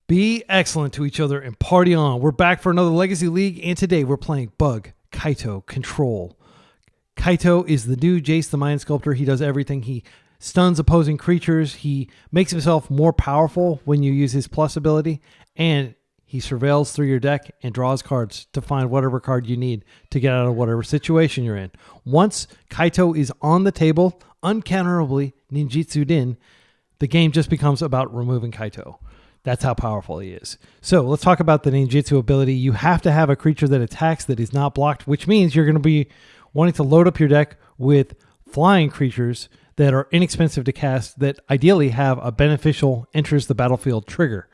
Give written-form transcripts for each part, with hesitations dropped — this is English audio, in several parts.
Be excellent to each other and party on. We're back for another Legacy League, and today we're playing BUG Kaito Control. Kaito is the new Jace the Mind Sculptor. He does everything. He stuns opposing creatures. He makes himself more powerful when you use his plus ability, and he surveils through your deck and draws cards to find whatever card you need to get out of whatever situation you're in. Once Kaito is on the table, uncounterably ninjutsu'd in, the game just becomes about removing Kaito. That's how powerful he is. So let's talk about the ninjutsu ability. You have to have a creature that attacks that is not blocked, which means you're going to be wanting to load up your deck with flying creatures that are inexpensive to cast that ideally have a beneficial enters the battlefield trigger.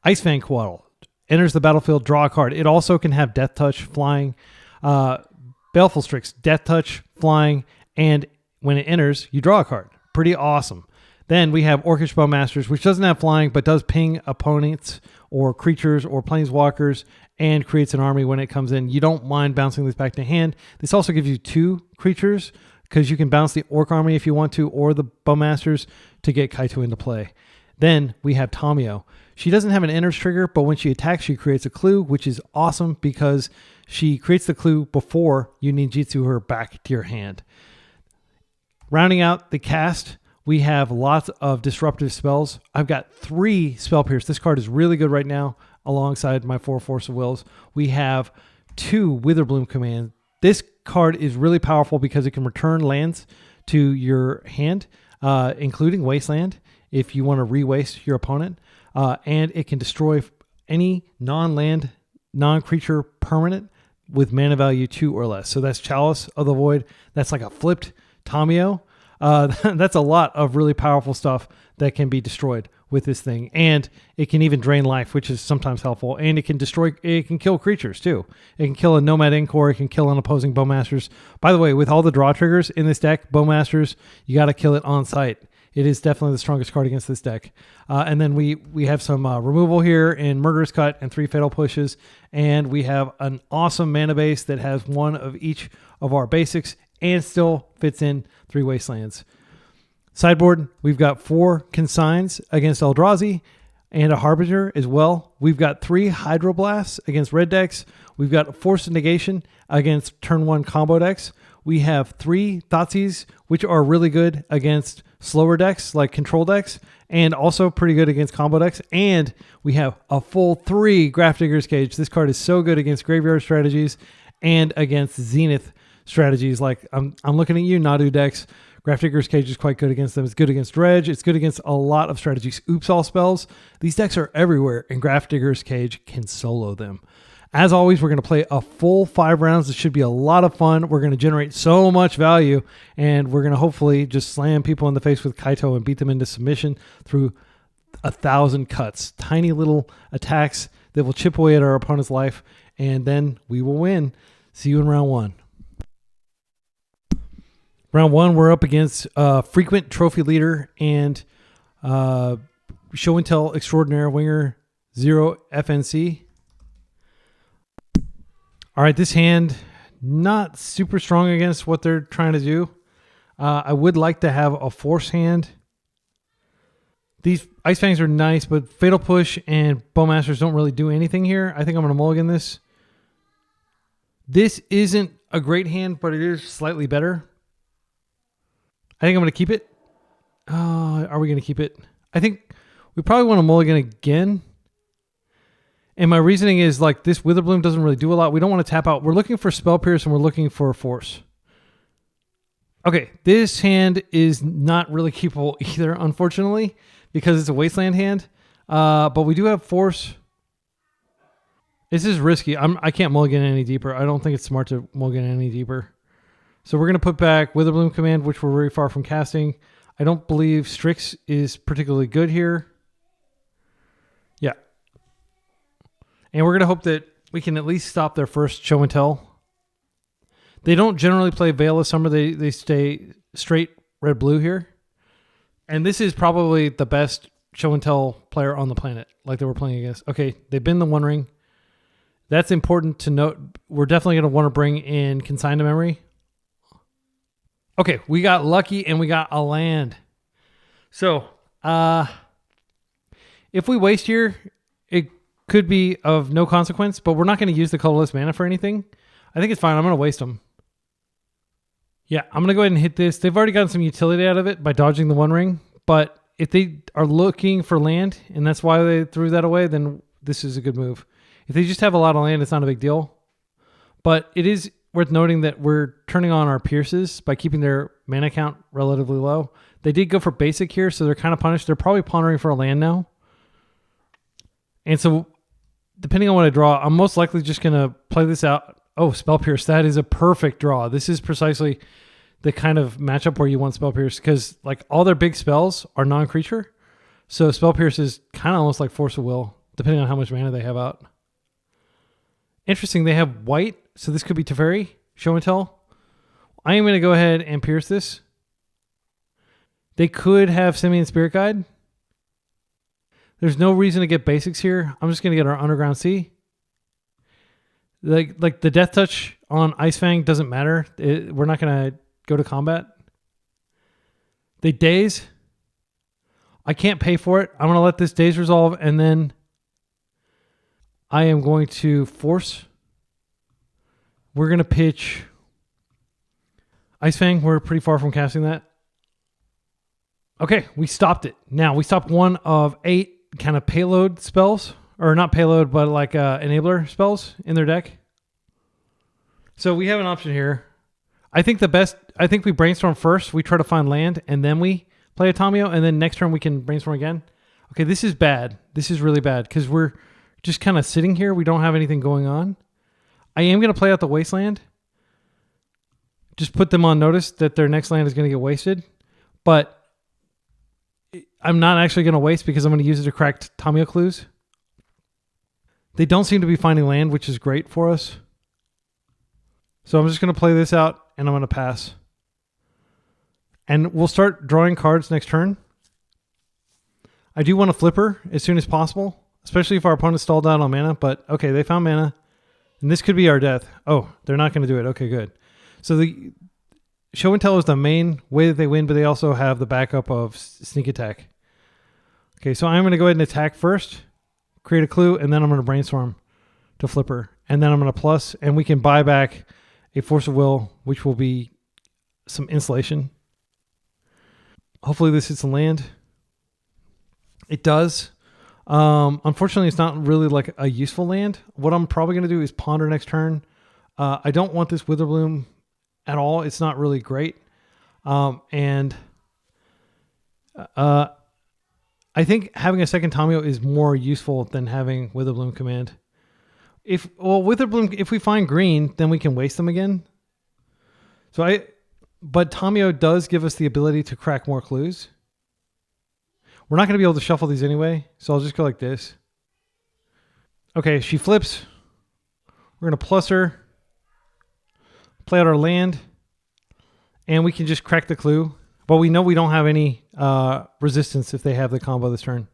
Ice-Fang Coatl enters the battlefield, draw a card. It also can have Death Touch, flying. Baleful Strix, Death Touch, flying, and when it enters, you draw a card. Pretty awesome. Then we have Orcish Bowmasters, which doesn't have flying, but does ping opponents or creatures or planeswalkers and creates an army when it comes in. You don't mind bouncing this back to hand. This also gives you 2 creatures because you can bounce the Orc army if you want to, or the Bowmasters to get Kaito into play. Then we have Tamiyo. She doesn't have an enters trigger, but when she attacks, she creates a clue, which is awesome because she creates the clue before you ninjutsu her back to your hand. Rounding out the cast, we have lots of disruptive spells. I've got 3 Spell Pierce. This card is really good right now alongside my 4 Force of Wills. We have 2 Witherbloom command. This card is really powerful because it can return lands to your hand, including Wasteland, if you want to re-waste your opponent. And it can destroy any non-land, non-creature permanent with mana value 2 or less. So that's Chalice of the Void. That's like a flipped Tamiyo. That's a lot of really powerful stuff that can be destroyed with this thing. And it can even drain life, which is sometimes helpful. And it can kill creatures too. It can kill a Nomad Encore. It can kill an opposing Bowmasters. By the way, with all the draw triggers in this deck, Bowmasters, you got to kill it on site. It is definitely the strongest card against this deck. And then we have some removal here in Murderous Cut and 3 Fatal Pushes. And we have an awesome mana base that has 1 of each of our basics and still fits in 3 Wastelands. Sideboard, we've got 4 Consigns against Eldrazi and a Harbinger as well. We've got 3 Hydroblasts against red decks. We've got Force of Negation against turn 1 combo decks. We have 3 Thoughtseize, which are really good against slower decks like control decks and also pretty good against combo decks. And we have a full 3 Grafdigger's Cage. This card is so good against graveyard strategies and against Zenith strategies. Like I'm looking at you, Nadu decks. Grafdigger's Cage is quite good against them. It's good against Dredge. It's good against a lot of strategies. Oops all spells. These decks are everywhere, and Grafdigger's Cage can solo them. As always, we're going to play a full 5 rounds. This should be a lot of fun. We're going to generate so much value, and we're going to hopefully just slam people in the face with Kaito and beat them into submission through 1,000 cuts. Tiny little attacks that will chip away at our opponent's life, and then we will win. See you in round 1. Round 1, we're up against frequent trophy leader and show and tell extraordinaire winger WingZeroFNC. All right, this hand not super strong against what they're trying to do. I would like to have a force hand. These Ice-Fangs are nice, but Fatal Push and Bowmasters don't really do anything here. I think I'm going to mulligan this. This isn't a great hand, but it is slightly better. I think I'm going to keep it. Are we going to keep it? I think we probably want to mulligan again. And my reasoning is like this Witherbloom doesn't really do a lot. We don't want to tap out. We're looking for Spell Pierce and we're looking for Force. Okay, this hand is not really keepable either, unfortunately, because it's a Wasteland hand. But we do have Force. This is risky. I can't mulligan any deeper. I don't think it's smart to mulligan any deeper. So we're going to put back Witherbloom command, which we're very far from casting. I don't believe Strix is particularly good here. Yeah. And we're going to hope that we can at least stop their first show and tell. They don't generally play Veil of Summer. They stay straight red-blue here. And this is probably the best show and tell player on the planet, like they were playing against. Okay, they've been the One Ring. That's important to note. We're definitely going to want to bring in Consign to Memory. Okay, we got lucky and we got a land. So, if we waste here, it could be of no consequence, but we're not going to use the colorless mana for anything. I think it's fine. I'm going to waste them. Yeah, I'm going to go ahead and hit this. They've already gotten some utility out of it by dodging the One Ring, but if they are looking for land, and that's why they threw that away, then this is a good move. If they just have a lot of land, it's not a big deal. But it is worth noting that we're turning on our Pierces by keeping their mana count relatively low. They did go for basic here, so they're kind of punished. They're probably pondering for a land now. And so, depending on what I draw, I'm most likely just going to play this out. Oh, Spell Pierce. That is a perfect draw. This is precisely the kind of matchup where you want Spell Pierce, because like all their big spells are non-creature. So Spell Pierce is kind of almost like Force of Will, depending on how much mana they have out. Interesting, they have white, so this could be Teferi, Show and Tell. I am going to go ahead and pierce this. They could have Simian Spirit Guide. There's no reason to get basics here. I'm just going to get our Underground Sea. Like the Death Touch on Ice-Fang doesn't matter. We're not going to go to combat. They Daze. I can't pay for it. I'm going to let this Daze resolve, and then I am going to force. We're going to pitch Ice-Fang. We're pretty far from casting that. Okay, we stopped it. Now, we stopped one of 8 kind of payload spells. Or not payload, but like enabler spells in their deck. So we have an option here. I think we brainstorm first. We try to find land, and then we play a Tamiyo, and then next turn we can brainstorm again. Okay, this is bad. This is really bad, because we're just kind of sitting here. We don't have anything going on. I am going to play out the Wasteland. Just put them on notice that their next land is going to get wasted. But I'm not actually going to waste, because I'm going to use it to crack Tamiyo clues. They don't seem to be finding land, which is great for us. So I'm just going to play this out, and I'm going to pass. And we'll start drawing cards next turn. I do want to flipper as soon as possible, especially if our opponent stalled out on mana. But okay, they found mana. And this could be our death. Oh, they're not going to do it. Okay, good. So the Show and Tell is the main way that they win, but they also have the backup of Sneak Attack. Okay, so I'm going to go ahead and attack first. Create a clue, and then I'm going to brainstorm to flipper. And then I'm going to plus, and we can buy back a Force of Will, which will be some insulation. Hopefully this hits a land. It does. Unfortunately, it's not really like a useful land. What I'm probably going to do is ponder next turn. I don't want this Witherbloom at all. It's not really great. I think having a second Tamiyo is more useful than having Witherbloom command. Witherbloom, if we find green, then we can waste them again. But Tamiyo does give us the ability to crack more clues. We're not going to be able to shuffle these anyway, so I'll just go like this. Okay, she flips. We're going to plus her, play out our land, and we can just crack the clue. But we know we don't have any resistance if they have the combo this turn.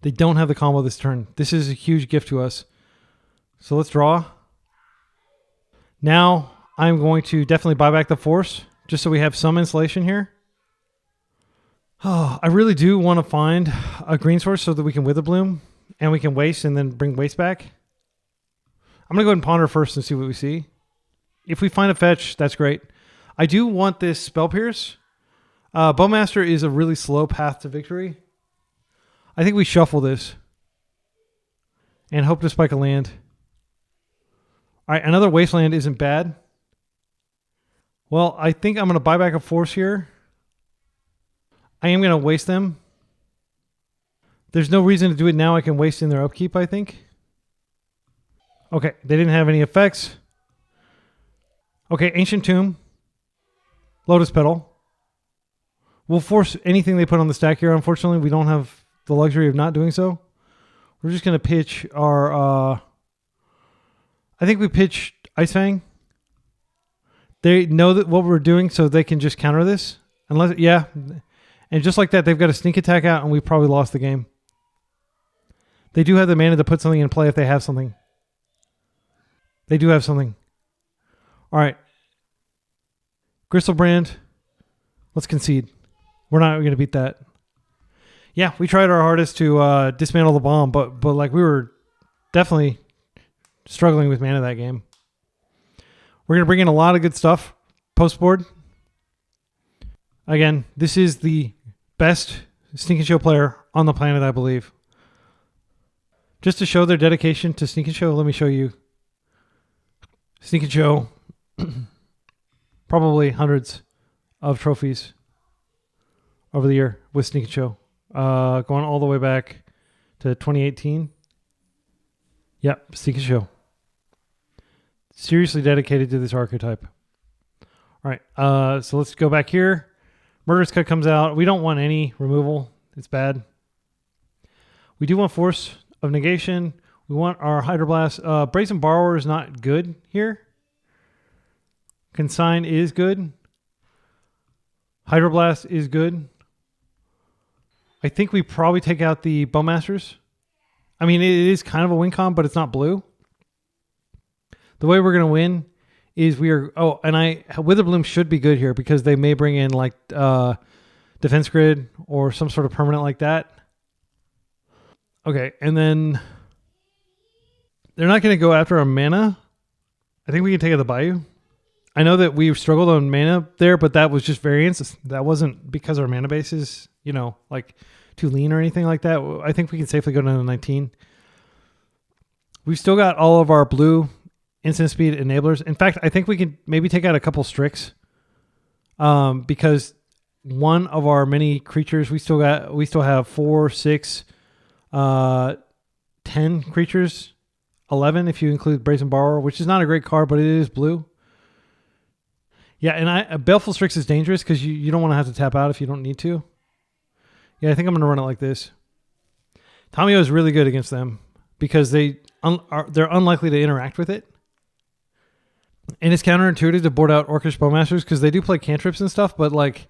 They don't have the combo this turn. This is a huge gift to us. So let's draw. Now I'm going to definitely buy back the Force, just so we have some insulation here. Oh, I really do want to find a green source so that we can Witherbloom, and we can waste and then bring waste back. I'm going to go ahead and ponder first and see what we see. If we find a fetch, that's great. I do want this Spell Pierce. Bowmaster is a really slow path to victory. I think we shuffle this and hope to spike a land. All right, another Wasteland isn't bad. Well, I think I'm going to buy back a Force here. I am going to waste them. There's no reason to do it now. I can waste in their upkeep, I think. Okay, they didn't have any effects. Okay, Ancient Tomb. Lotus Petal. We'll force anything they put on the stack here. Unfortunately, we don't have the luxury of not doing so. We're just going to pitch our... I think we pitch Ice-Fang. They know that what we're doing, so they can just counter this. Unless, yeah. And just like that, they've got a sneak attack out, and we probably lost the game. They do have the mana to put something in play if they have something. They do have something. All right. Gristlebrand. Let's concede. We're not going to beat that. Yeah, we tried our hardest to dismantle the bomb, but like we were definitely struggling with mana that game. We're going to bring in a lot of good stuff post board. Again, this is the best Sneak and Show player on the planet, I believe. Just to show their dedication to Sneak and Show, let me show you. Sneak and Show, probably hundreds of trophies over the year with Sneak and Show. Going all the way back to 2018. Yep, Sneak and Show. Seriously dedicated to this archetype. All right, so let's go back here. Murderous Cut comes out. We don't want any removal. It's bad. We do want Force of Negation. We want our Hydroblast. Brazen Borrower is not good here. Consign is good. Hydroblast is good. I think we probably take out the Bowmasters. I mean, it is kind of a win con, but it's not blue. The way we're going to win is we are... Oh, and Witherbloom should be good here because they may bring in like Defense Grid or some sort of permanent like that. Okay, and then they're not going to go after our mana. I think we can take out the Bayou. I know that we've struggled on mana there, but that was just variance. That wasn't because our mana base is, you know, like too lean or anything like that. I think we can safely go down to 19. We've still got all of our blue instant speed enablers. In fact, I think we can maybe take out a couple Strix because one of our many creatures, we still have 4, 6, 10 creatures, 11 if you include Brazen Borrower, which is not a great card, but it is blue. Yeah, and Baleful Strix is dangerous because you don't want to have to tap out if you don't need to. Yeah, I think I'm going to run it like this. Tamiyo is really good against them because they're unlikely to interact with it. And it's counterintuitive to board out Orcish Bowmasters because they do play cantrips and stuff, but like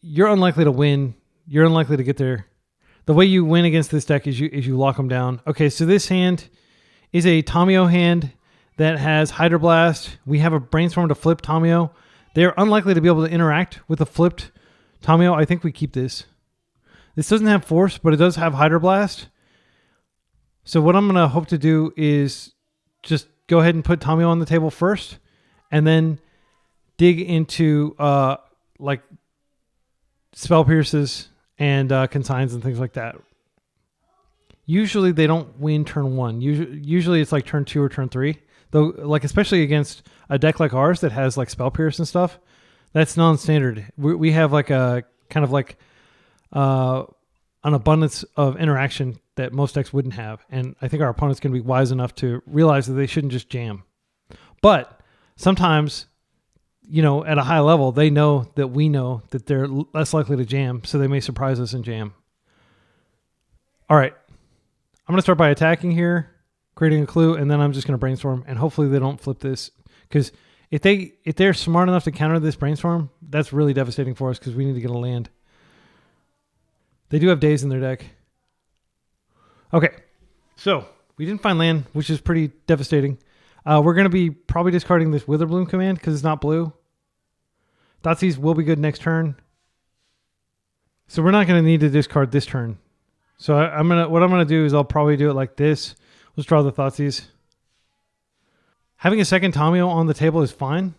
you're unlikely to win. You're unlikely to get there. The way you win against this deck is you lock them down. Okay, so this hand is a Tamiyo hand that has Hydroblast. We have a Brainstorm to flip Tamiyo. They're unlikely to be able to interact with a flipped Tamiyo. I think we keep this. This doesn't have Force, but it does have Hydroblast. So what I'm going to hope to do is just go ahead and put Tamiyo on the table first, and then dig into like Spell Pierces and Consigns and things like that. Usually they don't win turn 1. Usually it's like turn 2 or turn 3. Though, like especially against a deck like ours that has like Spell Pierce and stuff, that's non-standard. We have like a kind of like an abundance of interaction that most decks wouldn't have. And I think our opponent's going to be wise enough to realize that they shouldn't just jam. But sometimes, you know, at a high level, they know that we know that they're less likely to jam, so they may surprise us and jam. All right. I'm going to start by attacking here, creating a clue, and then I'm just going to Brainstorm, and hopefully they don't flip this. Because if they're smart enough to counter this Brainstorm, that's really devastating for us because we need to get a land. They do have Daze in their deck. Okay, so we didn't find land, which is pretty devastating. We're going to be probably discarding this Witherbloom command because it's not blue. Thoughtseize will be good next turn. So we're not going to need to discard this turn. So what I'm gonna do is I'll probably do it like this. Let's draw the Thoughtseize. Having a second Tamiyo on the table is fine.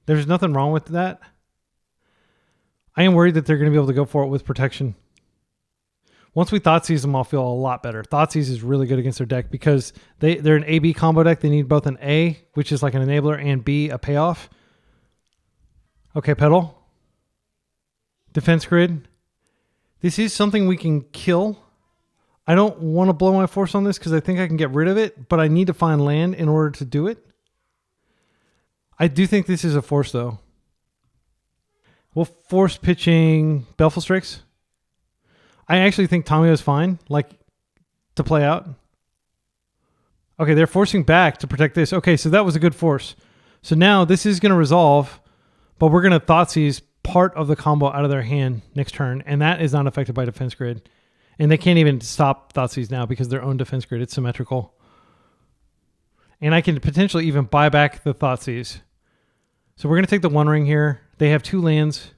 There's nothing wrong with that. I am worried that they're going to be able to go for it with protection. Once we Thoughtseize them, I'll feel a lot better. Thoughtseize is really good against their deck because they're an A-B combo deck. They need both an A, which is like an enabler, and B, a payoff. Okay, Petal. Defense Grid. This is something we can kill. I don't want to blow my Force on this because I think I can get rid of it, but I need to find land in order to do it. I do think this is a Force, though. We'll Force pitching Baleful Strix. I actually think Tamiyo is fine, like, to play out. Okay, they're forcing back to protect this. Okay, so that was a good Force. So now this is going to resolve, but we're going to Thoughtseize part of the combo out of their hand next turn, and that is not affected by Defense Grid. And they can't even stop Thoughtseize now because their own Defense Grid, it's symmetrical. And I can potentially even buy back the Thoughtseize. So we're going to take the One Ring here. They have 2 lands.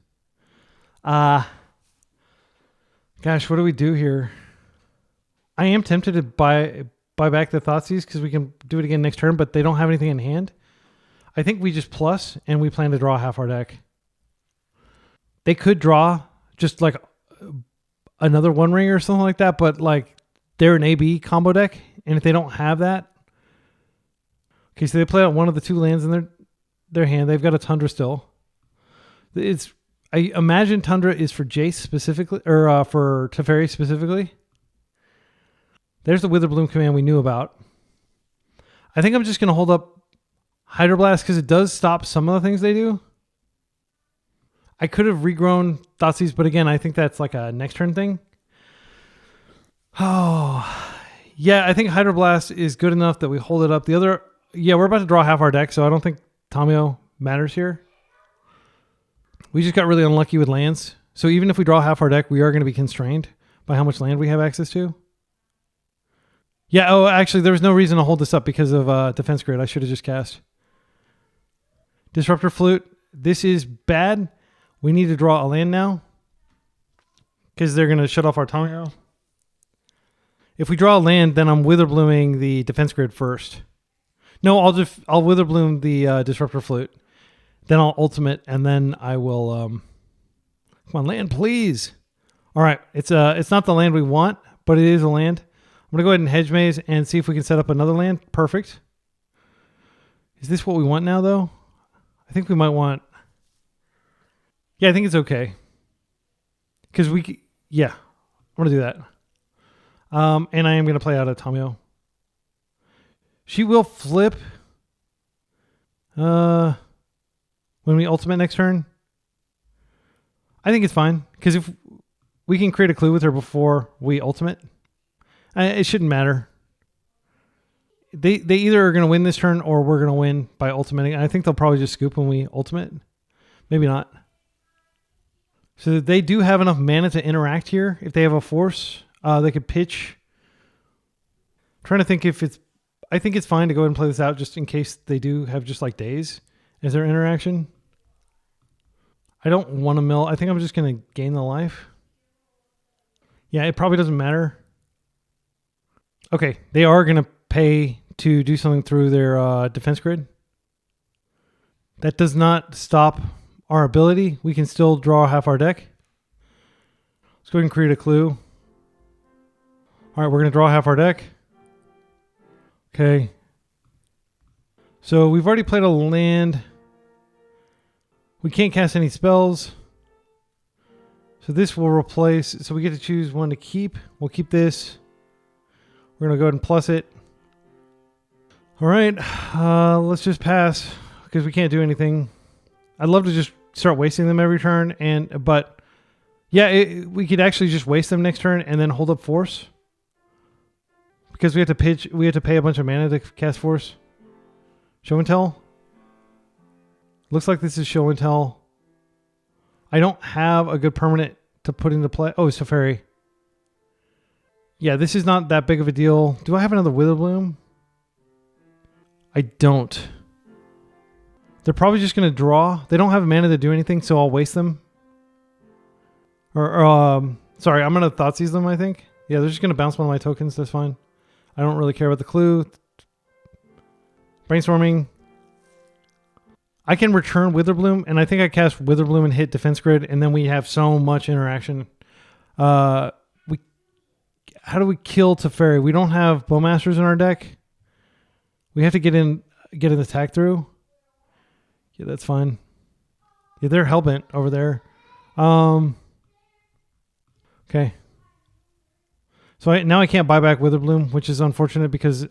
Gosh, what do we do here? I am tempted to buy back the Thoughtseize because we can do it again next turn, but they don't have anything in hand. I think we just plus and we plan to draw half our deck. They could draw just like another One Ring or something like that, but like they're an AB combo deck, and if they don't have that, okay, so they play out one of the 2 lands in their hand. They've got a Tundra still. I imagine Tundra is for Jace specifically, or for Teferi specifically. There's the Witherbloom command we knew about. I think I'm just going to hold up Hydroblast because it does stop some of the things they do. I could have regrown Thoughtseize, but again, I think that's like a next turn thing. Oh, yeah, I think Hydroblast is good enough that we hold it up. The other, yeah, we're about to draw half our deck, so I don't think Tamiyo matters here. We just got really unlucky with lands. So even if we draw half our deck, we are going to be constrained by how much land we have access to. Yeah, oh, actually, there was no reason to hold this up because of Defense Grid. I should have just cast. Disruptor Flute. This is bad. We need to draw a land now because they're going to shut off our Tamiyo. If we draw a land, then I'm Witherblooming the Defense Grid first. No, I'll Witherbloom the Disruptor Flute. Then I'll ultimate, and then I will. Come on, land, please. All right, it's not the land we want, but it is a land. I'm gonna go ahead and hedge maze and see if we can set up another land. Perfect. Is this what we want now, though? I think we might want. Yeah, I think it's okay. Because yeah, I'm gonna do that. And I am gonna play out a Tamiyo. She will flip. When we ultimate next turn, I think it's fine because if we can create a clue with her before we ultimate, it shouldn't matter. They either are going to win this turn or we're going to win by ultimating. I think they'll probably just scoop when we ultimate. Maybe not. So they do have enough mana to interact here. If they have a force, they could pitch. I'm trying to think if it's. I think it's fine to go ahead and play this out just in case they do have just like days as their interaction. I don't want to mill. I think I'm just going to gain the life. Yeah, it probably doesn't matter. Okay, they are going to pay to do something through their defense grid. That does not stop our ability. We can still draw half our deck. Let's go ahead and create a clue. All right, we're going to draw half our deck. Okay. So we've already played a land. We can't cast any spells. So this will replace. So we get to choose one to keep. We'll keep this. We're going to go ahead and plus it. All right. Let's just pass because we can't do anything. I'd love to just start wasting them every turn. But yeah, we could actually just waste them next turn and then hold up force. Because we have to pitch, we have to pay a bunch of mana to cast force. Show and tell. Looks like this is show and tell. I don't have a good permanent to put into play. Oh, Teferi. Yeah, this is not that big of a deal. Do I have another Witherbloom? I don't. They're probably just going to draw. They don't have mana to do anything, so I'll waste them. Sorry, I'm going to Thoughtseize them, I think. Yeah, they're just going to bounce one of my tokens. That's fine. I don't really care about the clue. Brainstorming. I can return Witherbloom, and I think I cast Witherbloom and hit Defense Grid, and then we have so much interaction. How do we kill Teferi? We don't have Bowmasters in our deck. We have to get an attack through. Yeah, that's fine. Yeah, they're hellbent over there. Okay. So now I can't buy back Witherbloom, which is unfortunate because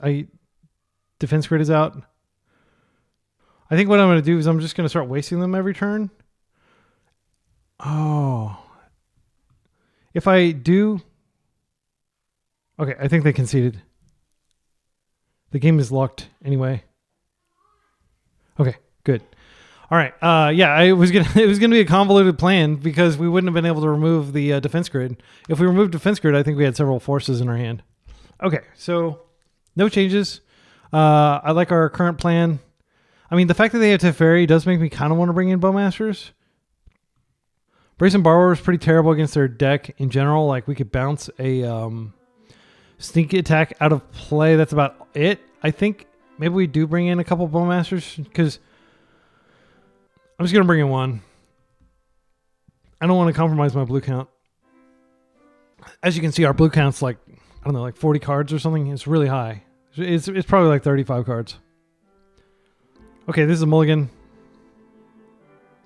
Defense Grid is out. I think what I'm going to do is I'm just going to start wasting them every turn. Oh. If I do... Okay, I think they conceded. The game is locked anyway. Okay, good. All right. Yeah, it was gonna be a convoluted plan because we wouldn't have been able to remove the defense grid. If we removed defense grid, I think we had several forces in our hand. Okay, so no changes. I like our current plan. I mean, the fact that they have Teferi does make me kind of want to bring in Bowmasters. Brazen Borrower is pretty terrible against their deck in general. Like, we could bounce a sneak attack out of play. That's about it. I think maybe we do bring in a couple Bowmasters, because I'm just going to bring in one. I don't want to compromise my blue count. As you can see, our blue count's like, I don't know, like 40 cards or something. It's really high. It's probably like 35 cards. Okay, this is a mulligan.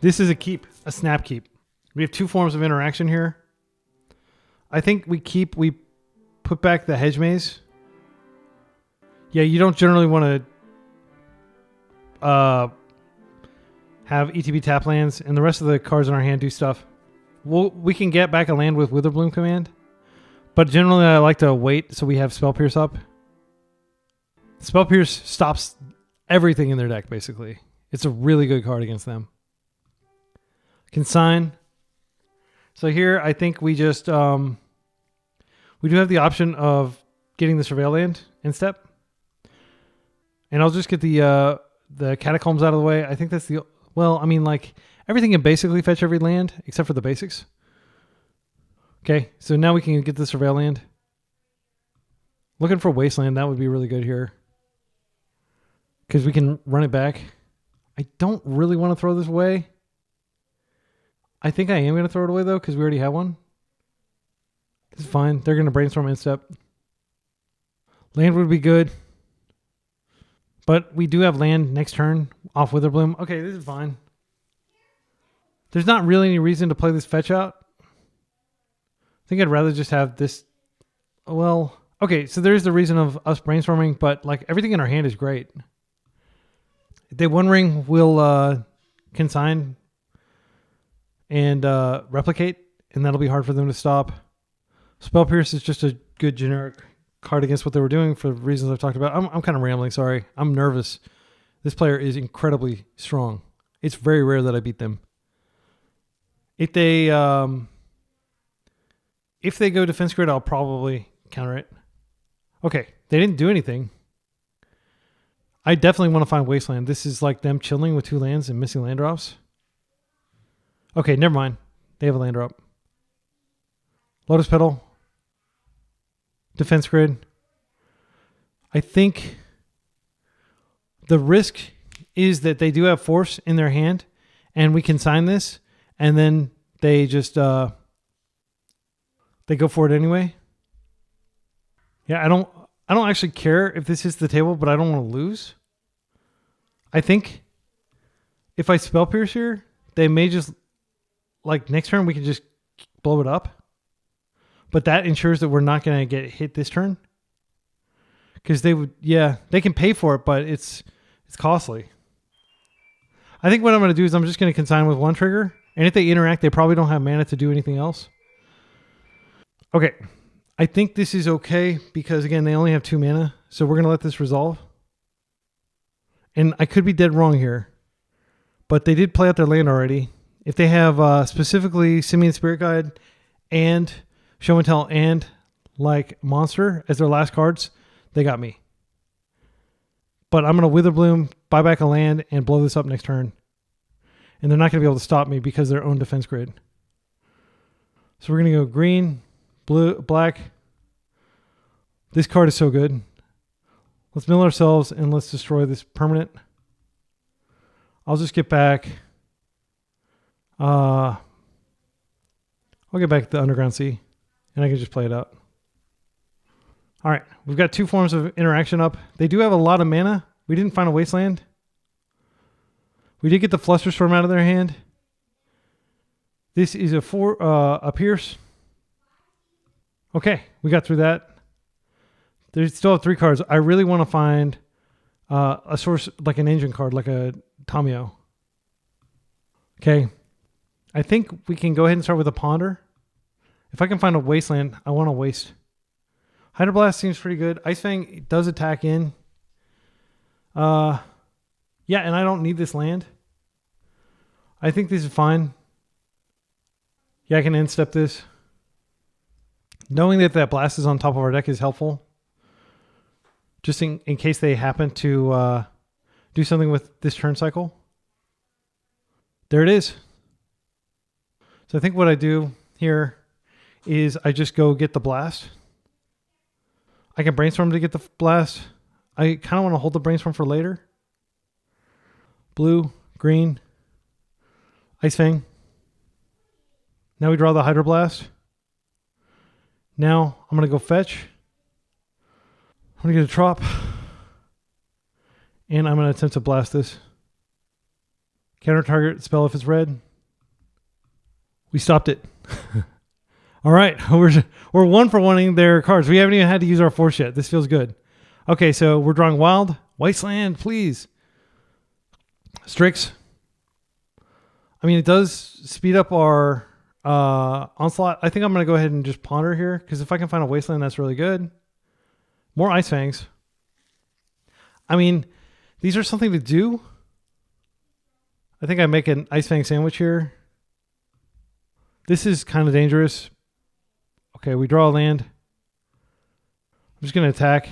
This is a keep, a snap keep. We have two forms of interaction here. I think we put back the hedge maze. Yeah, you don't generally want to have ETB tap lands, and the rest of the cards in our hand do stuff. We can get back a land with Witherbloom command, but generally I like to wait so we have Spell Pierce up. Spell Pierce stops everything in their deck, basically. It's a really good card against them. Consign. So here I think we just we do have the option of getting the Surveil land in step. And I'll just get the Catacombs out of the way. I think that's the... Well, I mean, like, everything can basically fetch every land except for the basics. Okay, so now we can get the Surveil land. Looking for Wasteland, that would be really good here. Because we can run it back. I don't really want to throw this away. I think I am going to throw it away, though, because we already have one. It's fine. They're going to Brainstorm in step. Land would be good. But we do have land next turn off Witherbloom. Okay, this is fine. There's not really any reason to play this fetch out. I think I'd rather just have this. Well, okay, so there's the reason of us brainstorming, but like everything in our hand is great. If they One Ring, will consign and replicate, and that'll be hard for them to stop. Spell Pierce is just a good generic card against what they were doing for the reasons I've talked about. I'm kind of rambling, sorry. I'm nervous. This player is incredibly strong. It's very rare that I beat them. If they go Defense Grid, I'll probably counter it. Okay, they didn't do anything. I definitely want to find Wasteland. This is like them chilling with two lands and missing land drops. Okay, never mind. They have a land drop. Lotus Petal. Defense Grid. I think the risk is that they do have Force in their hand, and we can sign this, and then they just they go for it anyway. Yeah, I don't actually care if this hits the table, but I don't want to lose. I think if I Spell Pierce here, they may just, like, next turn we can just blow it up. But that ensures that we're not going to get hit this turn. Because they would, yeah, they can pay for it, but it's costly. I think what I'm going to do is I'm just going to consign with one trigger. And if they interact, they probably don't have mana to do anything else. Okay. I think this is okay because, again, they only have 2 mana. So we're going to let this resolve. And I could be dead wrong here. But they did play out their land already. If they have specifically Simian Spirit Guide and Show and Tell and like Monster as their last cards, they got me. But I'm going to Witherbloom, buy back a land, and blow this up next turn. And they're not going to be able to stop me because of their own defense grid. So we're going to go green, blue, black. This card is so good. Let's mill ourselves and let's destroy this permanent. I'll just get back. I'll get back the Underground Sea. And I can just play it out. All right. We've got 2 forms of interaction up. They do have a lot of mana. We didn't find a Wasteland. We did get the Flusterstorm out of their hand. This is a Pierce. Okay. We got through that. They still have 3 cards. I really want to find a source, like an engine card, like a Tamiyo. Okay. I think we can go ahead and start with a Ponder. If I can find a Wasteland, I want to waste. Hydroblast seems pretty good. Ice-Fang does attack in. Yeah, and I don't need this land. I think this is fine. Yeah, I can end step this. Knowing that that blast is on top of our deck is helpful. Just in case they happen to do something with this turn cycle. There it is. So I think what I do here is I just go get the blast. I can brainstorm to get the blast. I kind of want to hold the brainstorm for later. Blue, green, Ice-Fang. Now we draw the Hydroblast. Now I'm going to go fetch. I'm going to get a trop. And I'm going to attempt to blast this. Counter target spell if it's red. We stopped it. All right. We're 1 for 1ing their cards. We haven't even had to use our force yet. This feels good. Okay, so we're drawing Wild. Wasteland, please. Strix. I mean, it does speed up our onslaught. I think I'm going to go ahead and just ponder here, because if I can find a Wasteland, that's really good. More Ice-Fangs. I mean, these are something to do. I think I make an Ice-Fang sandwich here. This is kind of dangerous. Okay, we draw a land. I'm just going to attack,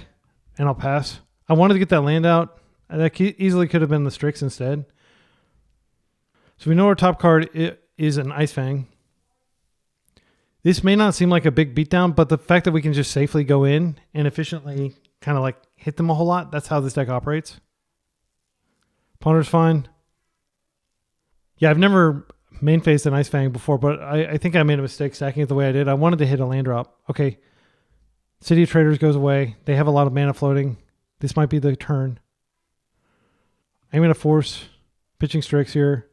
and I'll pass. I wanted to get that land out. That easily could have been the Strix instead. So we know our top card is an Ice-Fang. This may not seem like a big beatdown, but the fact that we can just safely go in and efficiently kind of like hit them a whole lot, that's how this deck operates. Ponder's fine. Yeah, I've never main phased an Ice-Fang before, but I think I made a mistake stacking it the way I did. I wanted to hit a land drop. Okay. City of Traders goes away. They have a lot of mana floating. This might be the turn. I'm going to force pitching Strix here.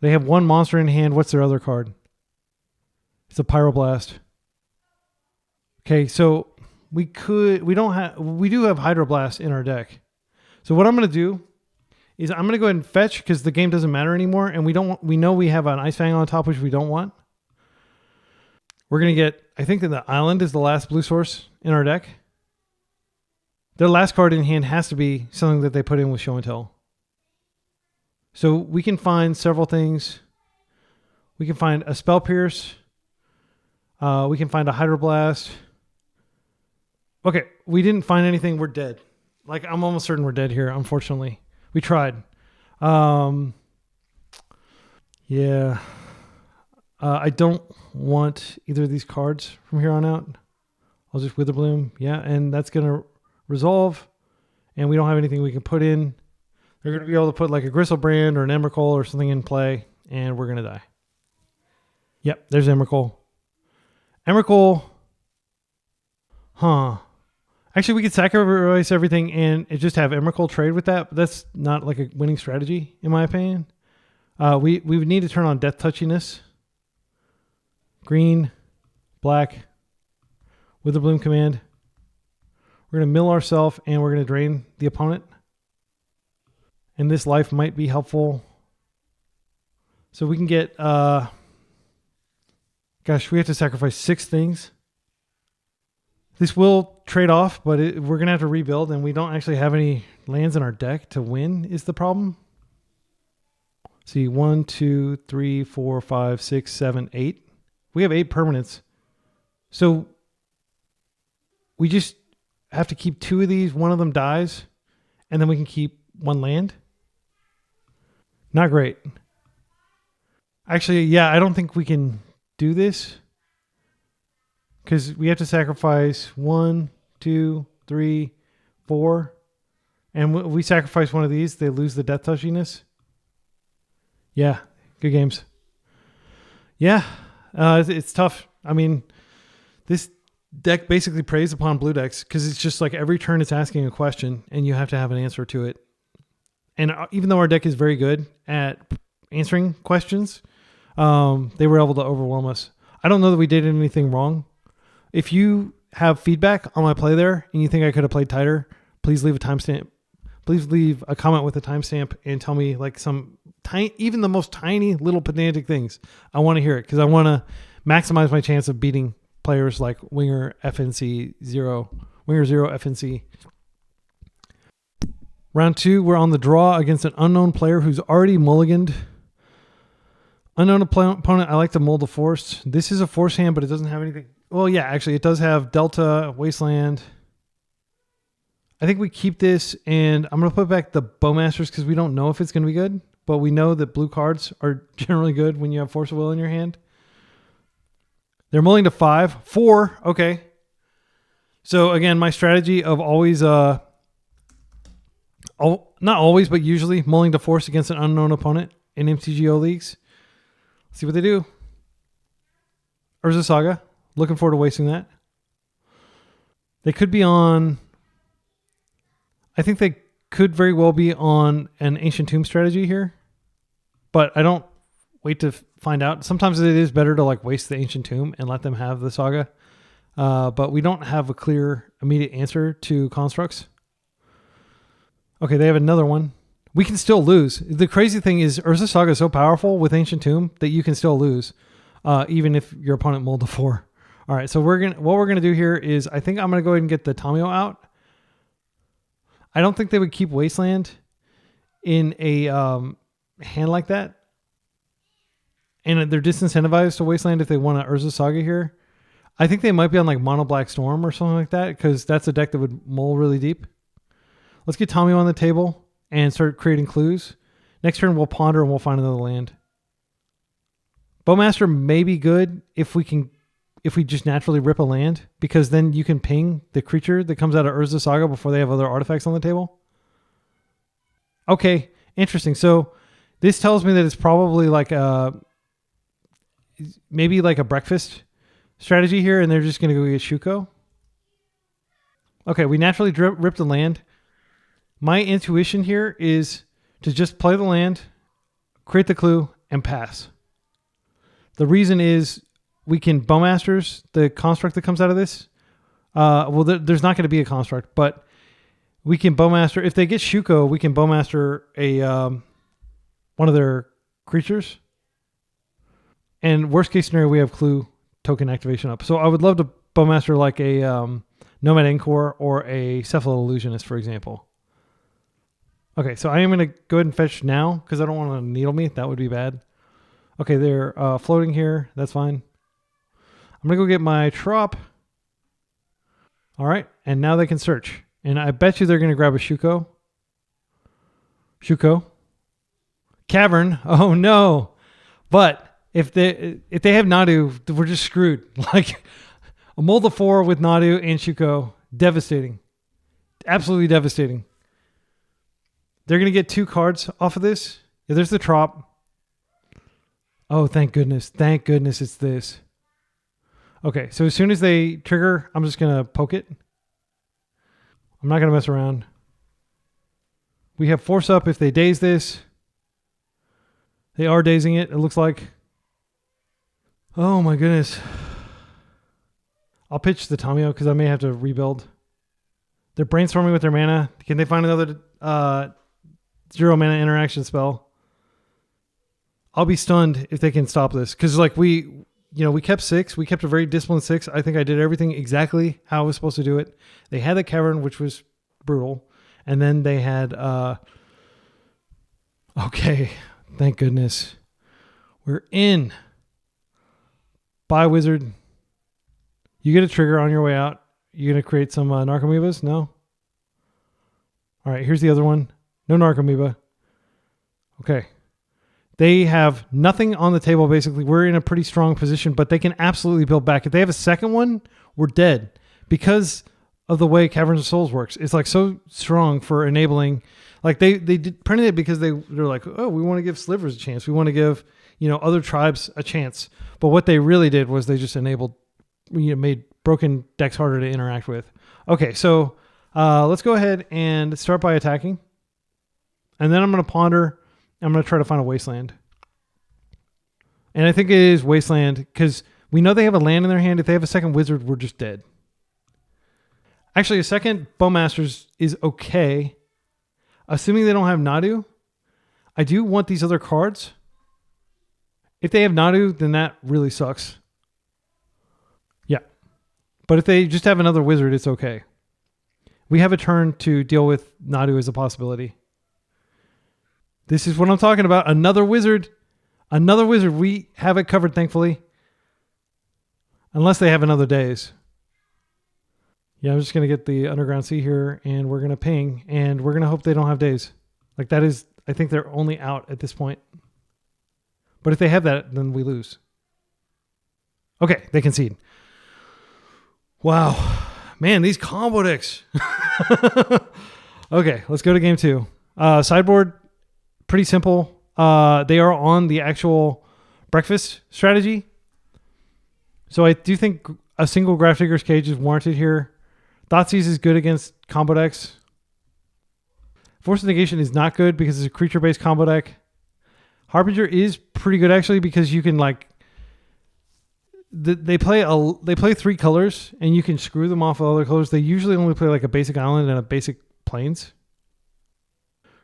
They have 1 monster in hand. What's their other card? It's a Pyroblast. Okay, so we do have Hydroblast in our deck. So what I'm going to do is I'm going to go ahead and fetch, because the game doesn't matter anymore, and we know we have an Ice-Fang on top, which we don't want. We're going to get, I think that the island is the last blue source in our deck. Their last card in hand has to be something that they put in with Show and Tell. So we can find several things. We can find a Spell Pierce. We can find a Hydroblast. Okay, we didn't find anything. We're dead. Like, I'm almost certain we're dead here, unfortunately. We tried. Yeah. I don't want either of these cards from here on out. I'll just Witherbloom. Yeah, and that's going to resolve. And we don't have anything we can put in. They're going to be able to put like a Gristlebrand or an Emrakul or something in play, and we're going to die. Yep, there's Emrakul. Emrakul. Huh. Actually, we could sacrifice everything and just have Emrakul trade with that, but that's not like a winning strategy, in my opinion. We would need to turn on Death Touchiness. Green, black, Witherbloom command. We're going to mill ourselves, and we're going to drain the opponent. And this life might be helpful. So we can get... gosh, we have to sacrifice 6 things. This will trade off, but we're going to have to rebuild, and we don't actually have any lands in our deck to win is the problem. See, 1, 2, 3, 4, 5, 6, 7, 8. We have 8 permanents. So we just have to keep 2 of these. One of them dies, and then we can keep 1 land. Not great. Actually, yeah, I don't think we can do this, because we have to sacrifice 1, 2, 3, 4. And we sacrifice one of these, they lose the Death Touchiness. Yeah, good games. Yeah, it's tough. I mean, this deck basically preys upon blue decks, because it's just like every turn it's asking a question, and you have to have an answer to it. And even though our deck is very good at answering questions, they were able to overwhelm us. I don't know that we did anything wrong. If you have feedback on my play there and you think I could have played tighter, please leave a timestamp. Please leave a comment with a timestamp and tell me like some tiny, even the most tiny little pedantic things. I want to hear it, because I want to maximize my chance of beating players like Winger Zero FNC. Round 2, we're on the draw against an unknown player who's already mulliganed. Unknown opponent, I like to mold the force. This is a force hand, but it doesn't have anything. Well, yeah, actually, it does have Delta, Wasteland. I think we keep this, and I'm going to put back the Bowmasters, because we don't know if it's going to be good. but we know that blue cards are generally good when you have Force of Will in your hand. They're mulling to 5. 4, okay. So again, my strategy of always, not always, but usually mulling to Force against an unknown opponent in MTGO leagues. Let's see what they do. Urza Saga. Looking forward to wasting that. They could be on... I think they could very well be on an Ancient Tomb strategy here. But I don't wait to find out. Sometimes it is better to like waste the Ancient Tomb and let them have the Saga. But we don't have a clear immediate answer to constructs. Okay, they have another one. We can still lose. The crazy thing is Urza Saga is so powerful with Ancient Tomb that you can still lose, even if your opponent mulled to 4. All right, so what we're gonna do here is I think I'm gonna go ahead and get the Tamiyo out. I don't think they would keep Wasteland in a hand like that, and they're disincentivized to Wasteland if they want to Urza Saga here. I think they might be on like Mono Black Storm or something like that because that's a deck that would mull really deep. Let's get Tamiyo on the table and start creating clues. Next turn we'll ponder and we'll find another land. Bowmaster may be good if we just naturally rip a land, because then you can ping the creature that comes out of Urza Saga before they have other artifacts on the table. Okay, interesting. So this tells me that it's probably like maybe like a breakfast strategy here, and they're just going to go get Shuko. Okay, we naturally ripped the land. My intuition here is to just play the land, create the clue, and pass. The reason is we can Bowmasters the construct that comes out of this. Well, there's not going to be a construct, but we can Bowmaster. If they get Shuko, we can Bowmaster a one of their creatures. And worst case scenario, we have clue token activation up. So I would love to Bowmaster like a Nomad Encore or a Cephalid Illusionist, for example. Okay, so I am going to go ahead and fetch now because I don't want to needle me. That would be bad. Okay, they're floating here. That's fine. I'm going to go get my Trop. All right, and now they can search. And I bet you they're going to grab a Shuko. Shuko. Cavern. Oh, no. But if they have Nadu, we're just screwed. Like a Mold of 4 with Nadu and Shuko. Devastating. Absolutely devastating. They're going to get 2 cards off of this. Yeah, there's the Trop. Oh, thank goodness. Thank goodness it's this. Okay, so as soon as they trigger, I'm just going to poke it. I'm not going to mess around. We have Force Up if they daze this. They are dazing it, it looks like. Oh my goodness. I'll pitch the Tamiyo because I may have to rebuild. They're brainstorming with their mana. Can they find another 0 mana interaction spell? I'll be stunned if they can stop this. Because like we kept 6. We kept a very disciplined 6. I think I did everything exactly how I was supposed to do it. They had the Cavern, which was brutal. And then they had... okay. Thank goodness. We're in. Bye, Wizard. You get a trigger on your way out. You going to create some Narcomoebas? No? All right, here's the other one. No Narcomoeba. Okay. They have nothing on the table, basically. We're in a pretty strong position, but they can absolutely build back. If they have a second one, we're dead. Because of the way Caverns of Souls works. It's like so strong for enabling... Like they printed it because they're like, oh, we want to give Slivers a chance. We want to give, other tribes a chance. But what they really did was they just enabled, made broken decks harder to interact with. Okay, so let's go ahead and start by attacking. And then I'm going to ponder. I'm going to try to find a Wasteland. And I think it is Wasteland because we know they have a land in their hand. If they have a second Wizard, we're just dead. Actually, a second Bowmasters is okay. Assuming they don't have Nadu, I do want these other cards. If they have Nadu, then that really sucks. Yeah. But if they just have another Wizard, it's okay. We have a turn to deal with Nadu as a possibility. This is what I'm talking about. Another Wizard. Another Wizard. We have it covered, thankfully. Unless they have another Daze. Yeah, I'm just going to get the Underground Sea here, and we're going to ping, and we're going to hope they don't have Daze. Like, that is I think they're only out at this point. But if they have that, then we lose. Okay, they concede. Wow. Man, these combo decks. Okay, let's go to game 2. Sideboard, pretty simple. They are on the actual breakfast strategy. So I do think a single Grafdigger's Cage is warranted here. Thoughtseize is good against combo decks. Force of Negation is not good because it's a creature-based combo deck. Harbinger is pretty good actually because you can like they play 3 colors and you can screw them off of other colors. They usually only play like a basic island and a basic plains.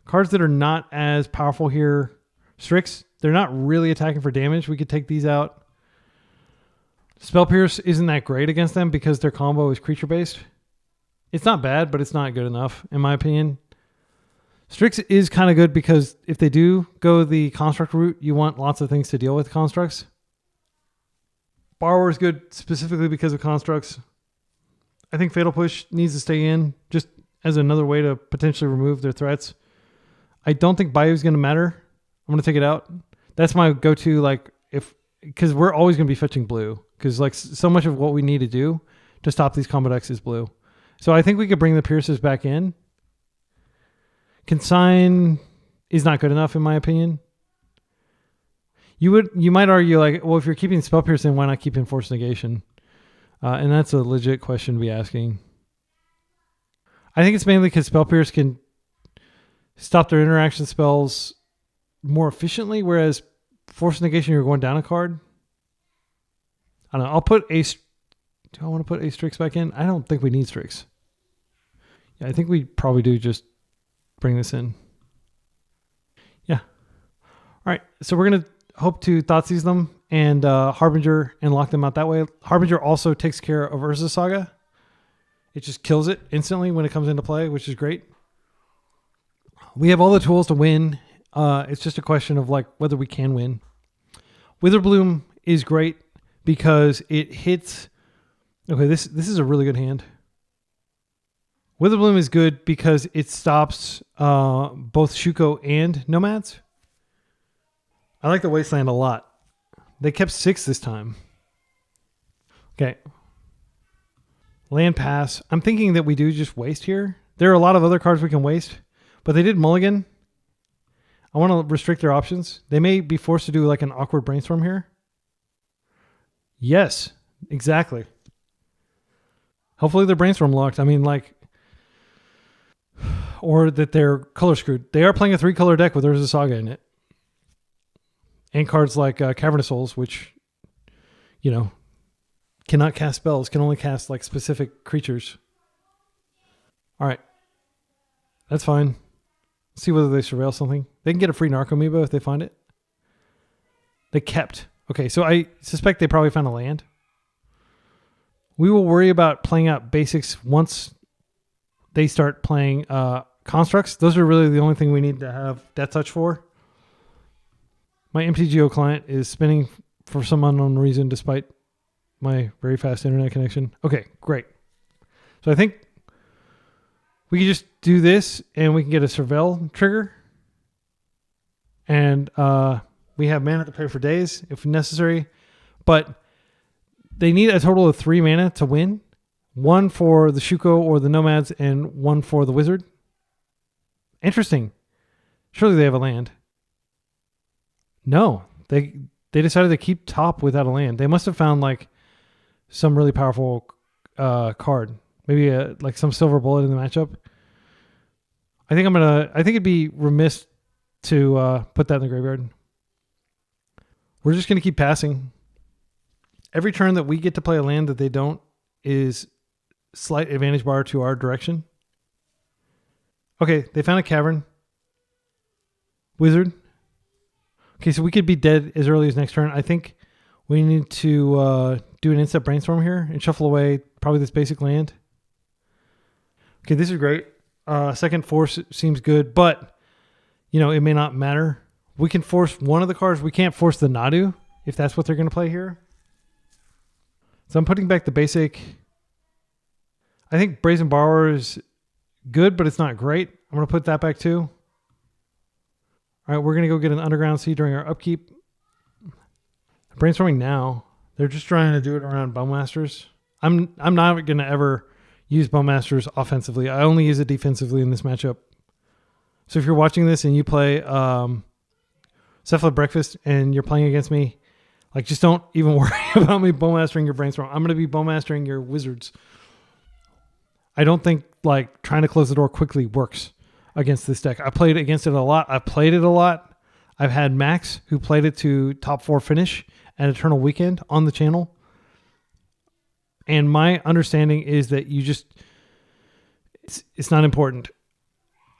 Cards that are not as powerful here. Strix, they're not really attacking for damage. We could take these out. Spell Pierce isn't that great against them because their combo is creature based. It's not bad, but it's not good enough in my opinion. Strix is kind of good because if they do go the construct route, you want lots of things to deal with constructs. Borrower is good specifically because of constructs. I think Fatal Push needs to stay in just as another way to potentially remove their threats. I don't think Bayou is going to matter. I'm going to take it out. That's my go-to, like, because we're always going to be fetching blue because like so much of what we need to do to stop these combo decks is blue. So I think we could bring the Pierces back in. Consign is not good enough in my opinion. You might argue like, well, if you're keeping Spell Pierce in, why not keep Enforced Negation? And that's a legit question to be asking. I think it's mainly because Spell Pierce can stop their interaction spells more efficiently, whereas Force Negation, you're going down a card. I don't know. I'll put Ace. Do I want to put Ace Strix back in? I don't think we need Strix. Yeah, I think we probably do just bring this in. Yeah. All right. So we're going to hope to Thoughtseize them and Harbinger and lock them out that way. Harbinger also takes care of Urza Saga. It just kills it instantly when it comes into play, which is great. We have all the tools to win. It's just a question of like whether we can win. Witherbloom is great because it hits. Okay, this is a really good hand. Witherbloom is good because it stops both Shuko and Nomads. I like the Wasteland a lot. They kept 6 this time. Okay. Land pass. I'm thinking that we do just waste here. There are a lot of other cards we can waste, but they did mulligan. I want to restrict their options. They may be forced to do like an awkward brainstorm here. Yes, exactly. Hopefully they're brainstorm locked. I mean, like, or that they're color screwed. They are playing a 3-color deck with Urza Saga in it. And cards like Cavernous Souls, which, you know, cannot cast spells, can only cast like specific creatures. All right. That's fine. Let's see whether they surveil something. They can get a free Narco Amiibo if they find it. They kept. Okay, so I suspect they probably found a land. We will worry about playing out basics once they start playing constructs. Those are really the only thing we need to have Death Touch for. My MTGO client is spinning for some unknown reason despite my very fast internet connection. Okay, great. So I think we can just do this and we can get a Surveil trigger. And we have mana to pay for days if necessary. But they need a total of 3 mana to win. 1 for the Shuko or the Nomads and 1 for the Wizard. Interesting. Surely they have a land. No, they decided to keep top without a land. They must have found like some really powerful card, maybe like some silver bullet in the matchup. I think it'd be remiss to put that in the graveyard. We're just gonna keep passing. Every turn that we get to play a land that they don't is slight advantage bar to our direction. Okay, they found a cavern. Wizard. Okay, so we could be dead as early as next turn. I think we need to do an instant brainstorm here and shuffle away probably this basic land. Okay, this is great. Second force seems good, but you know, it may not matter. We can force one of the cards. We can't force the Nadu if that's what they're going to play here. So I'm putting back the basic. I think Brazen Borrower is good, but it's not great. I'm going to put that back too. All right, we're going to go get an Underground Sea during our upkeep. Brainstorming now. They're just trying to do it around Bowmasters. I'm not going to ever use Bowmasters offensively. I only use it defensively in this matchup. So if you're watching this and you play Cephalid Breakfast and you're playing against me, like, just don't even worry about me Bowmastering your Brainstorm. I'm going to be Bowmastering your Wizards. I don't think, like, trying to close the door quickly works against this deck. I played against it a lot. I've played it a lot. I've had Max, who played it to top 4 finish at Eternal Weekend on the channel. And my understanding is that you just, it's not important.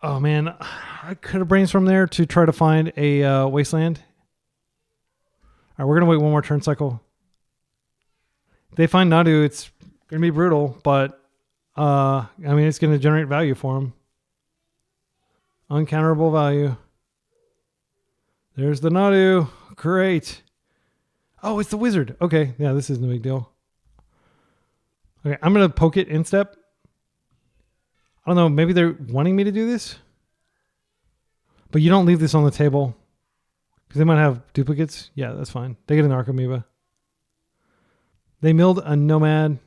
Oh man, I could have brainstormed there to try to find a Wasteland. All right, we're going to wait one more turn cycle. If they find Nadu, it's going to be brutal, but I mean, it's going to generate value for them. Uncounterable value. There's the Nadu. Great. Oh, it's the wizard. Okay, yeah, this isn't a big deal. Okay, I'm going to poke it in step. I don't know, maybe they're wanting me to do this. But you don't leave this on the table. Because they might have duplicates. Yeah, that's fine. They get an Archamoeba. They milled a Nomad.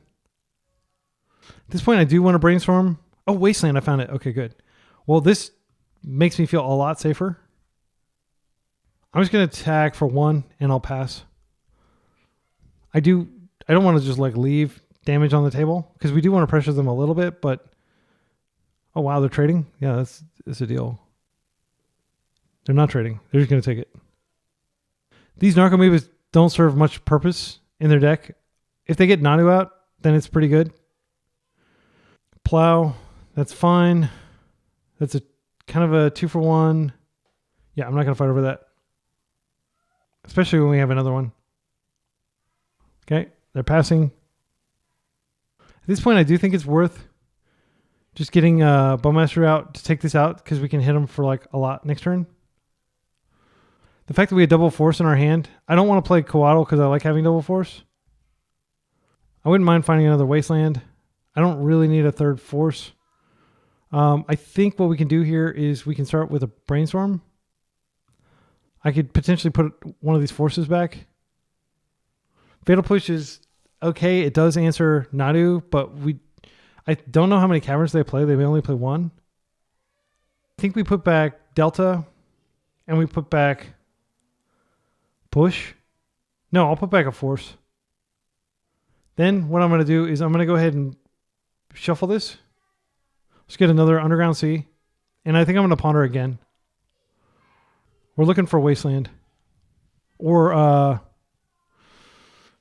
At this point, I do want to brainstorm. Oh, Wasteland, I found it. Okay, good. Well, this makes me feel a lot safer. I'm just going to attack for 1, and I'll pass. I don't want to just like leave damage on the table, because we do want to pressure them a little bit, but oh wow, they're trading? Yeah, that's a deal. They're not trading. They're just going to take it. These Narcomoebas don't serve much purpose in their deck. If they get Nadu out, then it's pretty good. Plow, that's fine. That's a kind of a 2-for-1. Yeah, I'm not going to fight over that. Especially when we have another one. Okay, they're passing. At this point, I do think it's worth just getting Bowmaster out to take this out, because we can hit him for like a lot next turn. The fact that we had double force in our hand, I don't want to play Coatl because I like having double force. I wouldn't mind finding another Wasteland. I don't really need a third force. I think what we can do here is we can start with a Brainstorm. I could potentially put one of these forces back. Fatal Push is okay. It does answer Nadu, but I don't know how many caverns they play. They may only play 1. I think we put back Delta, and we put back Push. No, I'll put back a Force. Then what I'm going to do is I'm going to go ahead and shuffle this. Let's get another Underground Sea. And I think I'm going to ponder again. We're looking for Wasteland. Or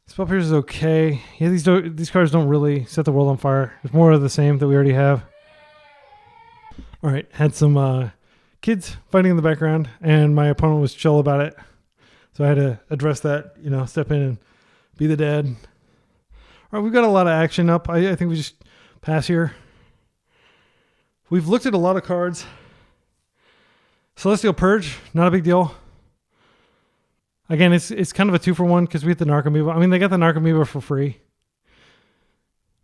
Spell Pierce is okay. Yeah, these cards don't really set the world on fire. There's more of the same that we already have. All right, had some kids fighting in the background, and my opponent was chill about it. So I had to address that, step in and be the dad. All right, we've got a lot of action up. I think we just pass here. We've looked at a lot of cards. Celestial Purge, not a big deal. Again, it's kind of a 2-for-1 because we get the Narcomoeba. I mean, they got the Narcomoeba for free.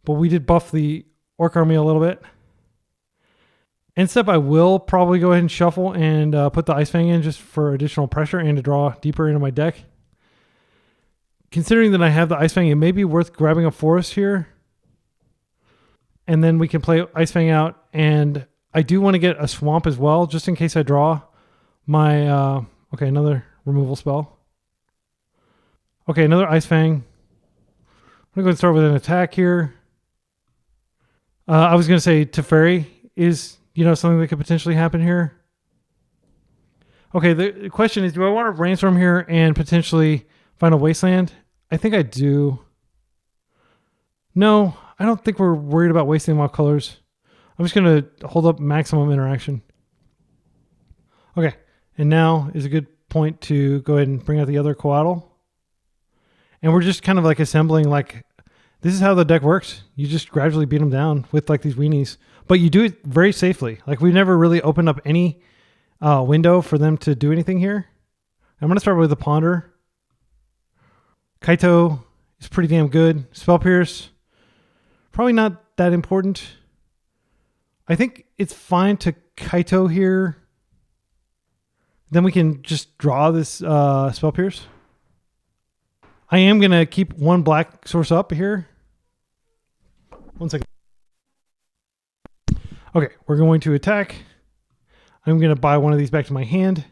But we did buff the Orc Army a little bit. End step, I will probably go ahead and shuffle and put the Ice-Fang in just for additional pressure and to draw deeper into my deck. Considering that I have the Ice-Fang, it may be worth grabbing a Forest here. And then we can play Ice-Fang out. And I do want to get a Swamp as well, just in case I draw my... okay, another removal spell. Okay, another Ice-Fang. I'm going to go and start with an attack here. I was going to say Teferi is, something that could potentially happen here. Okay, the question is, do I want to Brainstorm here and potentially find a Wasteland? I think I do. No, I don't think we're worried about wasting wild colors. I'm just going to hold up maximum interaction. Okay, and now is a good point to go ahead and bring out the other Coatl. And we're just kind of like assembling, like, this is how the deck works. You just gradually beat them down with like these weenies. But you do it very safely. Like, we've never really opened up any window for them to do anything here. I'm going to start with the Ponder. Kaito is pretty damn good. Spell Pierce, probably not that important. I think it's fine to Kaito here. Then we can just draw this Spell Pierce. I am going to keep one black source up here. 1 second. Okay, we're going to attack. I'm going to buy one of these back to my hand.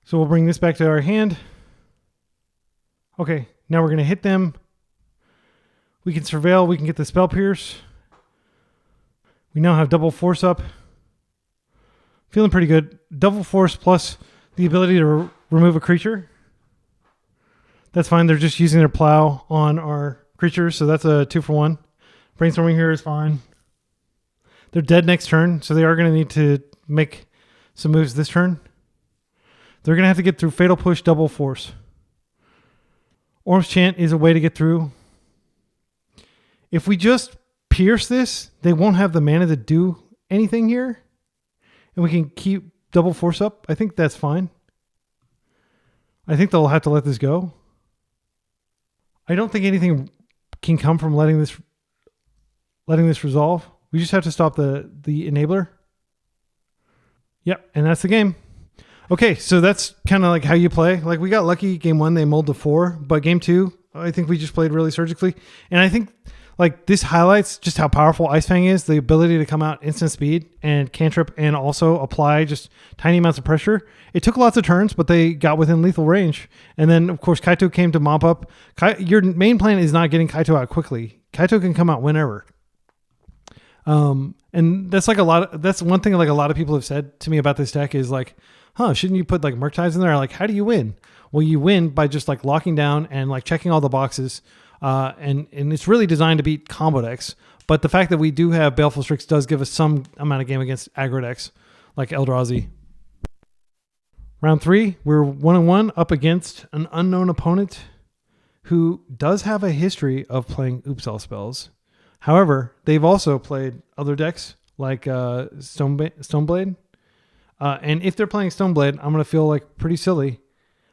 So we'll bring this back to our hand. Okay, now we're going to hit them. We can Surveil. We can get the Spell Pierce. We now have double force up. Feeling pretty good. Double force plus the ability to remove a creature. That's fine. They're just using their plow on our creatures, so that's a 2-for-1. Brainstorming here is fine. They're dead next turn, so they are going to need to make some moves this turn. They're going to have to get through Fatal Push, Double Force. Orm's Chant is a way to get through. If we just pierce this, they won't have the mana to do anything here. And we can keep Double Force up. I think that's fine. I think they'll have to let this go. I don't think anything can come from letting this resolve. We just have to stop the enabler. Yep, and that's the game. Okay, so that's kind of like how you play. Like, we got lucky game 1, they mulled to 4, but game 2, I think we just played really surgically. And I think like this highlights just how powerful Ice-Fang is, the ability to come out instant speed and cantrip and also apply just tiny amounts of pressure. It took lots of turns, but they got within lethal range. And then, of course, Kaito came to mop up. Your main plan is not getting Kaito out quickly. Kaito can come out whenever. And that's like that's one thing like a lot of people have said to me about this deck is like, shouldn't you put like Murktides in there? Like, how do you win? Well, you win by just like locking down and like checking all the boxes. And it's really designed to beat combo decks. But the fact that we do have Baleful Strix does give us some amount of game against aggro decks like Eldrazi. Round 3, we're 1-1 up against an unknown opponent who does have a history of playing Oops-All spells. However, they've also played other decks like Stoneblade. And if they're playing Stoneblade, I'm going to feel like pretty silly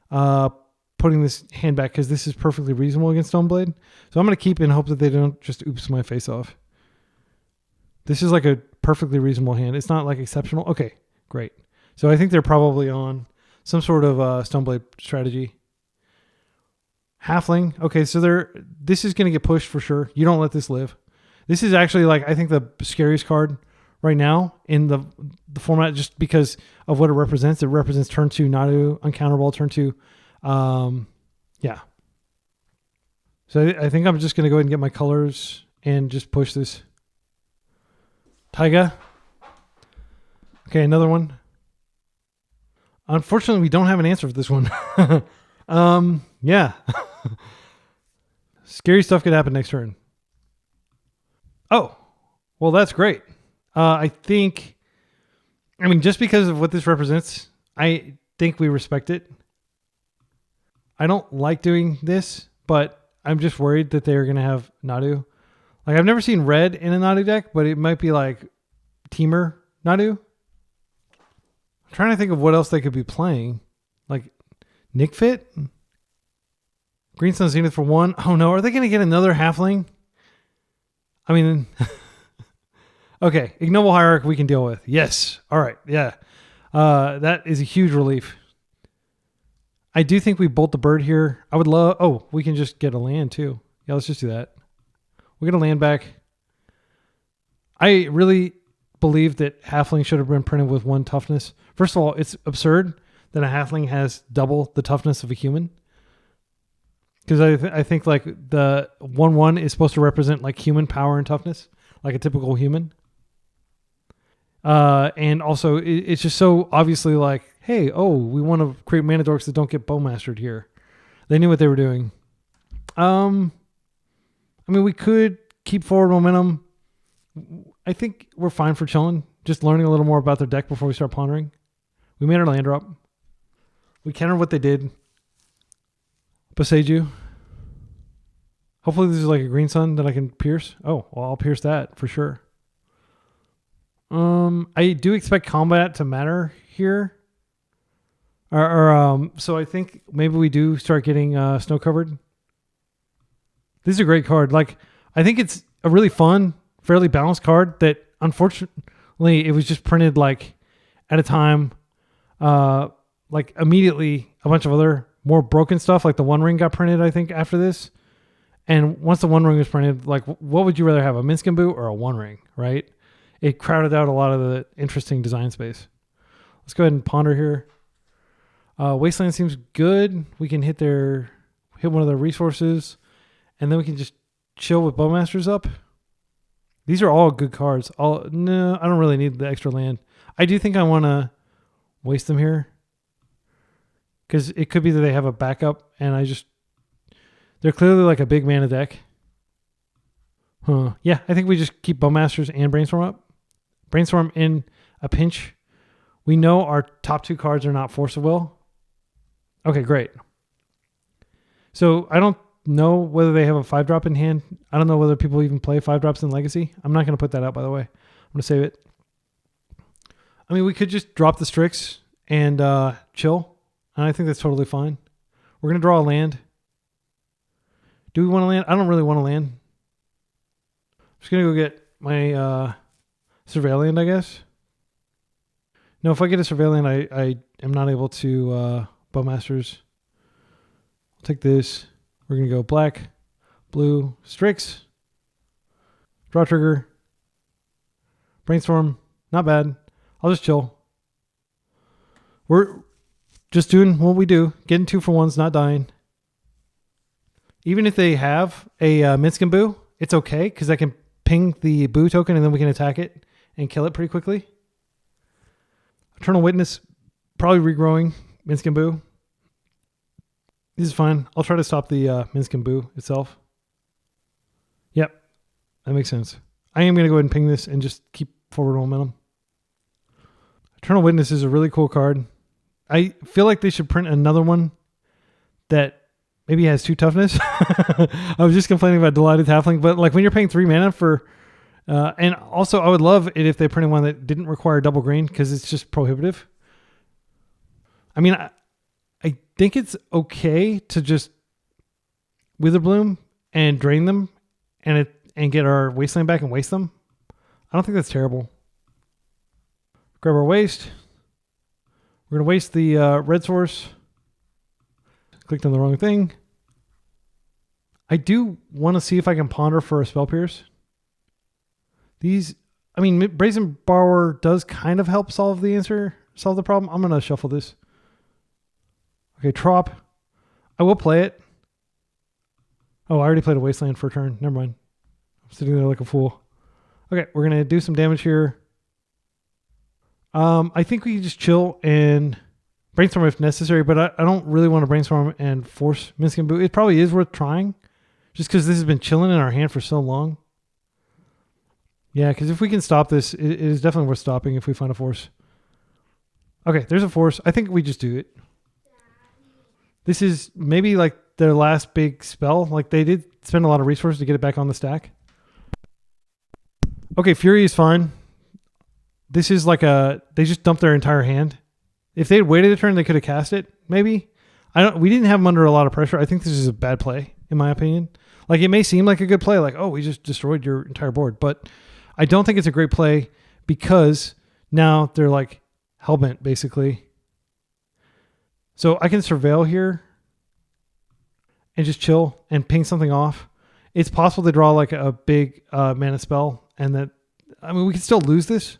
putting this hand back because this is perfectly reasonable against Stoneblade. So I'm going to keep in hope that they don't just oops my face off. This is like a perfectly reasonable hand. It's not like exceptional. Okay, great. So I think they're probably on some sort of Stoneblade strategy. Halfling. Okay, so this is going to get pushed for sure. You don't let this live. This is actually like, I think the scariest card right now in the format just because of what it represents. It represents turn 2 Nadu, uncounterable, turn 2. Yeah. So I think I'm just going to go ahead and get my colors and just push this. Taiga. Okay, another one. Unfortunately, we don't have an answer for this one. Yeah. Scary stuff could happen next turn. Oh, well, that's great. I mean, just because of what this represents, I think we respect it. I don't like doing this, but I'm just worried that they're going to have Nadu. Like, I've never seen red in a Nadu deck, but it might be like Teamer Nadu. I'm trying to think of what else they could be playing. Like Nick Fit? Green Sun Zenith for 1. Oh no, are they going to get another halfling? I mean, okay, Ignoble Hierarch we can deal with. Yes. All right. Yeah. That is a huge relief. I do think we bolt the bird here. I would love... Oh, we can just get a land too. Yeah, let's just do that. We'll get a land back. I really believe that halfling should have been printed with 1 toughness. First of all, it's absurd that a halfling has double the toughness of a human. Because I think like the 1/1 is supposed to represent like human power and toughness, like a typical human. And also it's just so obviously like, hey, we want to create mana dorks that don't get Bowmastered here. They knew what they were doing. I mean, we could keep forward momentum. I think we're fine for chilling, just learning a little more about their deck before we start pondering. We made our land drop. We countered what they did. Boseiju. Hopefully this is like a green sun that I can pierce. Oh, well, I'll pierce that for sure. I do expect combat to matter here. So I think maybe we do start getting snow covered. This is a great card. Like, I think it's a really fun, fairly balanced card that unfortunately it was just printed like at a time like immediately a bunch of other more broken stuff, like the One Ring got printed, I think, after this. And once the One Ring was printed, like, what would you rather have, a Minskin Boot or a One Ring, right? It crowded out a lot of the interesting design space. Let's go ahead and ponder here. Wasteland seems good. We can hit one of their resources, and then we can just chill with Bowmasters up. These are all good cards. No, I don't really need the extra land. I do think I want to waste them here, because it could be that they have a backup, and they're clearly like a big mana deck. Yeah, I think we just keep Bowmasters and Brainstorm up. Brainstorm in a pinch. We know our top 2 cards are not Force of Will. Okay, great. So I don't know whether they have a 5-drop in hand. I don't know whether people even play 5-drops in Legacy. I'm not going to put that out, by the way. I'm going to save it. I mean, we could just drop the Strix and chill. And I think that's totally fine. We're going to draw a land. Do we want to land? I don't really want to land. I'm just going to go get my Surveillant, I guess. No, if I get a Surveillant, I am not able to Bowmasters. I'll take this. We're going to go black, blue, Strix. Draw trigger. Brainstorm. Not bad. I'll just chill. We're just doing what we do. Getting 2 for 1s, not dying. Even if they have a Minskin Boo, it's okay, because I can ping the Boo token and then we can attack it and kill it pretty quickly. Eternal Witness, probably regrowing Minskin Boo. This is fine. I'll try to stop the Minskin Boo itself. Yep, that makes sense. I am going to go ahead and ping this and just keep forward momentum. Eternal Witness is a really cool card. I feel like they should print another one that maybe has 2 toughness. I was just complaining about Delighted Halfling, but like when you're paying 3 mana for, and also I would love it if they printed one that didn't require double green, because it's just prohibitive. I mean, I think it's okay to just Witherbloom and drain them and get our Wasteland back and waste them. I don't think that's terrible. Grab our waste. We're going to waste the red source. Clicked on the wrong thing. I do want to see if I can ponder for a Spell Pierce. Brazen Borrower does kind of help solve the problem. I'm going to shuffle this. Okay, Trop. I will play it. Oh, I already played a Wasteland for a turn. Never mind. I'm sitting there like a fool. Okay, we're going to do some damage here. I think we can just chill and Brainstorm if necessary, but I don't really want to Brainstorm and force Minskin Boo. It probably is worth trying, just because this has been chilling in our hand for so long. Yeah, because if we can stop this, it is definitely worth stopping if we find a force. Okay, there's a force. I think we just do it. This is maybe like their last big spell. Like they did spend a lot of resources to get it back on the stack. Okay, Fury is fine. This is like they just dumped their entire hand. If they had waited a turn, they could have cast it, maybe. We didn't have them under a lot of pressure. I think this is a bad play, in my opinion. Like, it may seem like a good play, like, oh, we just destroyed your entire board. But I don't think it's a great play, because now they're like hellbent, basically. So I can Surveil here and just chill and ping something off. It's possible to draw like a big mana spell, and we can still lose this.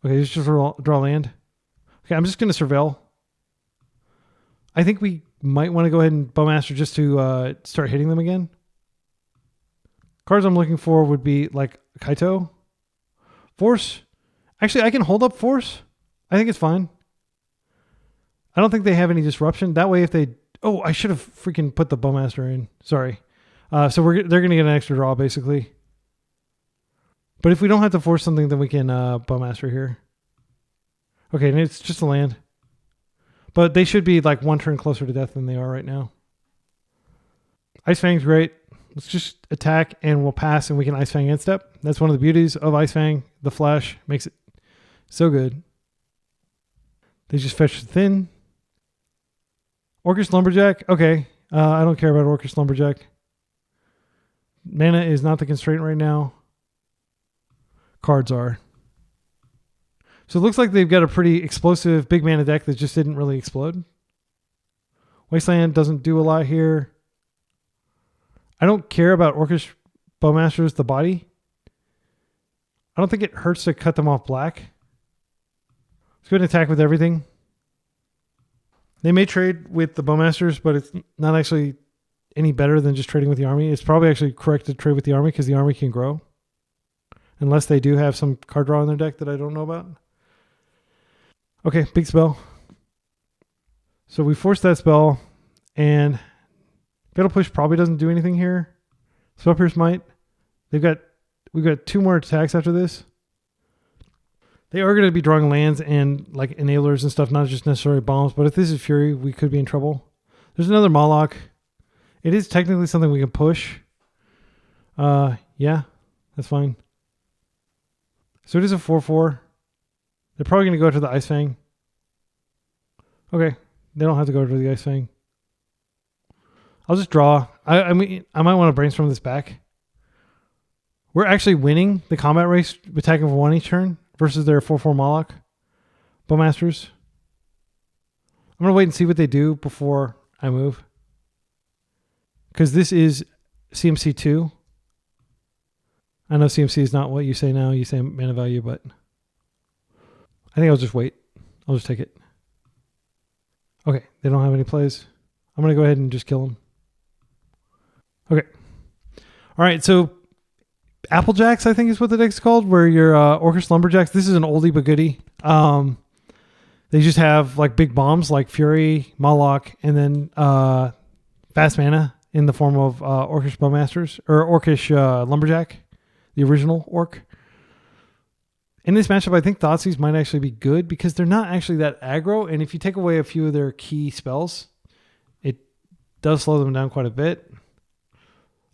Okay, just draw land. Okay, I'm just going to Surveil. I think we might want to go ahead and Bowmaster just to start hitting them again. Cards I'm looking for would be like Kaito. Force. Actually, I can hold up Force. I think it's fine. I don't think they have any disruption. That way if they... Oh, I should have freaking put the Bowmaster in. Sorry. So they're going to get an extra draw, basically. But if we don't have to force something, then we can Bowmaster here. Okay, and it's just a land. But they should be like 1 turn closer to death than they are right now. Ice-Fang's great. Let's just attack and we'll pass and we can Ice-Fang end step. That's one of the beauties of Ice-Fang. The flash makes it so good. They just fetch thin. Orcish Lumberjack. Okay. I don't care about Orcish Lumberjack. Mana is not the constraint right now. Cards are. So it looks like they've got a pretty explosive big mana deck that just didn't really explode. Wasteland doesn't do a lot here. I don't care about Orcish Bowmasters, the body. I don't think it hurts to cut them off black. Let's go ahead and attack with everything. They may trade with the Bowmasters, but it's not actually any better than just trading with the army. It's probably actually correct to trade with the army because the army can grow. Unless they do have some card draw in their deck that I don't know about. Okay, big spell. So we force that spell, and Fatal Push probably doesn't do anything here. Spell Pierce might. We've got 2 more attacks after this. They are going to be drawing lands and like enablers and stuff, not just necessarily bombs. But if this is Fury, we could be in trouble. There's another Moloch. It is technically something we can push. Yeah, that's fine. So it is a 4/4. They're probably going to go to the Ice-Fang. Okay, they don't have to go to the Ice-Fang. I'll just draw. I mean, I might want to brainstorm this back. We're actually winning the combat race, attacking for 1 each turn versus their 4/4 Moloch Bowmasters. I'm going to wait and see what they do before I move. Because this is CMC 2. I know CMC is not what you say now. You say mana value, but I think I'll just wait. I'll just take it. Okay, they don't have any plays. I'm going to go ahead and just kill them. Okay. All right, so Applejacks, I think is what the deck's called, where your Orcish Lumberjacks, this is an oldie but goodie. They just have like big bombs like Fury, Moloch, and then fast mana in the form of Orcish Bowmasters, or Orcish Lumberjack, the original Orc. In this matchup, I think Thoughtseize might actually be good because they're not actually that aggro, and if you take away a few of their key spells, it does slow them down quite a bit.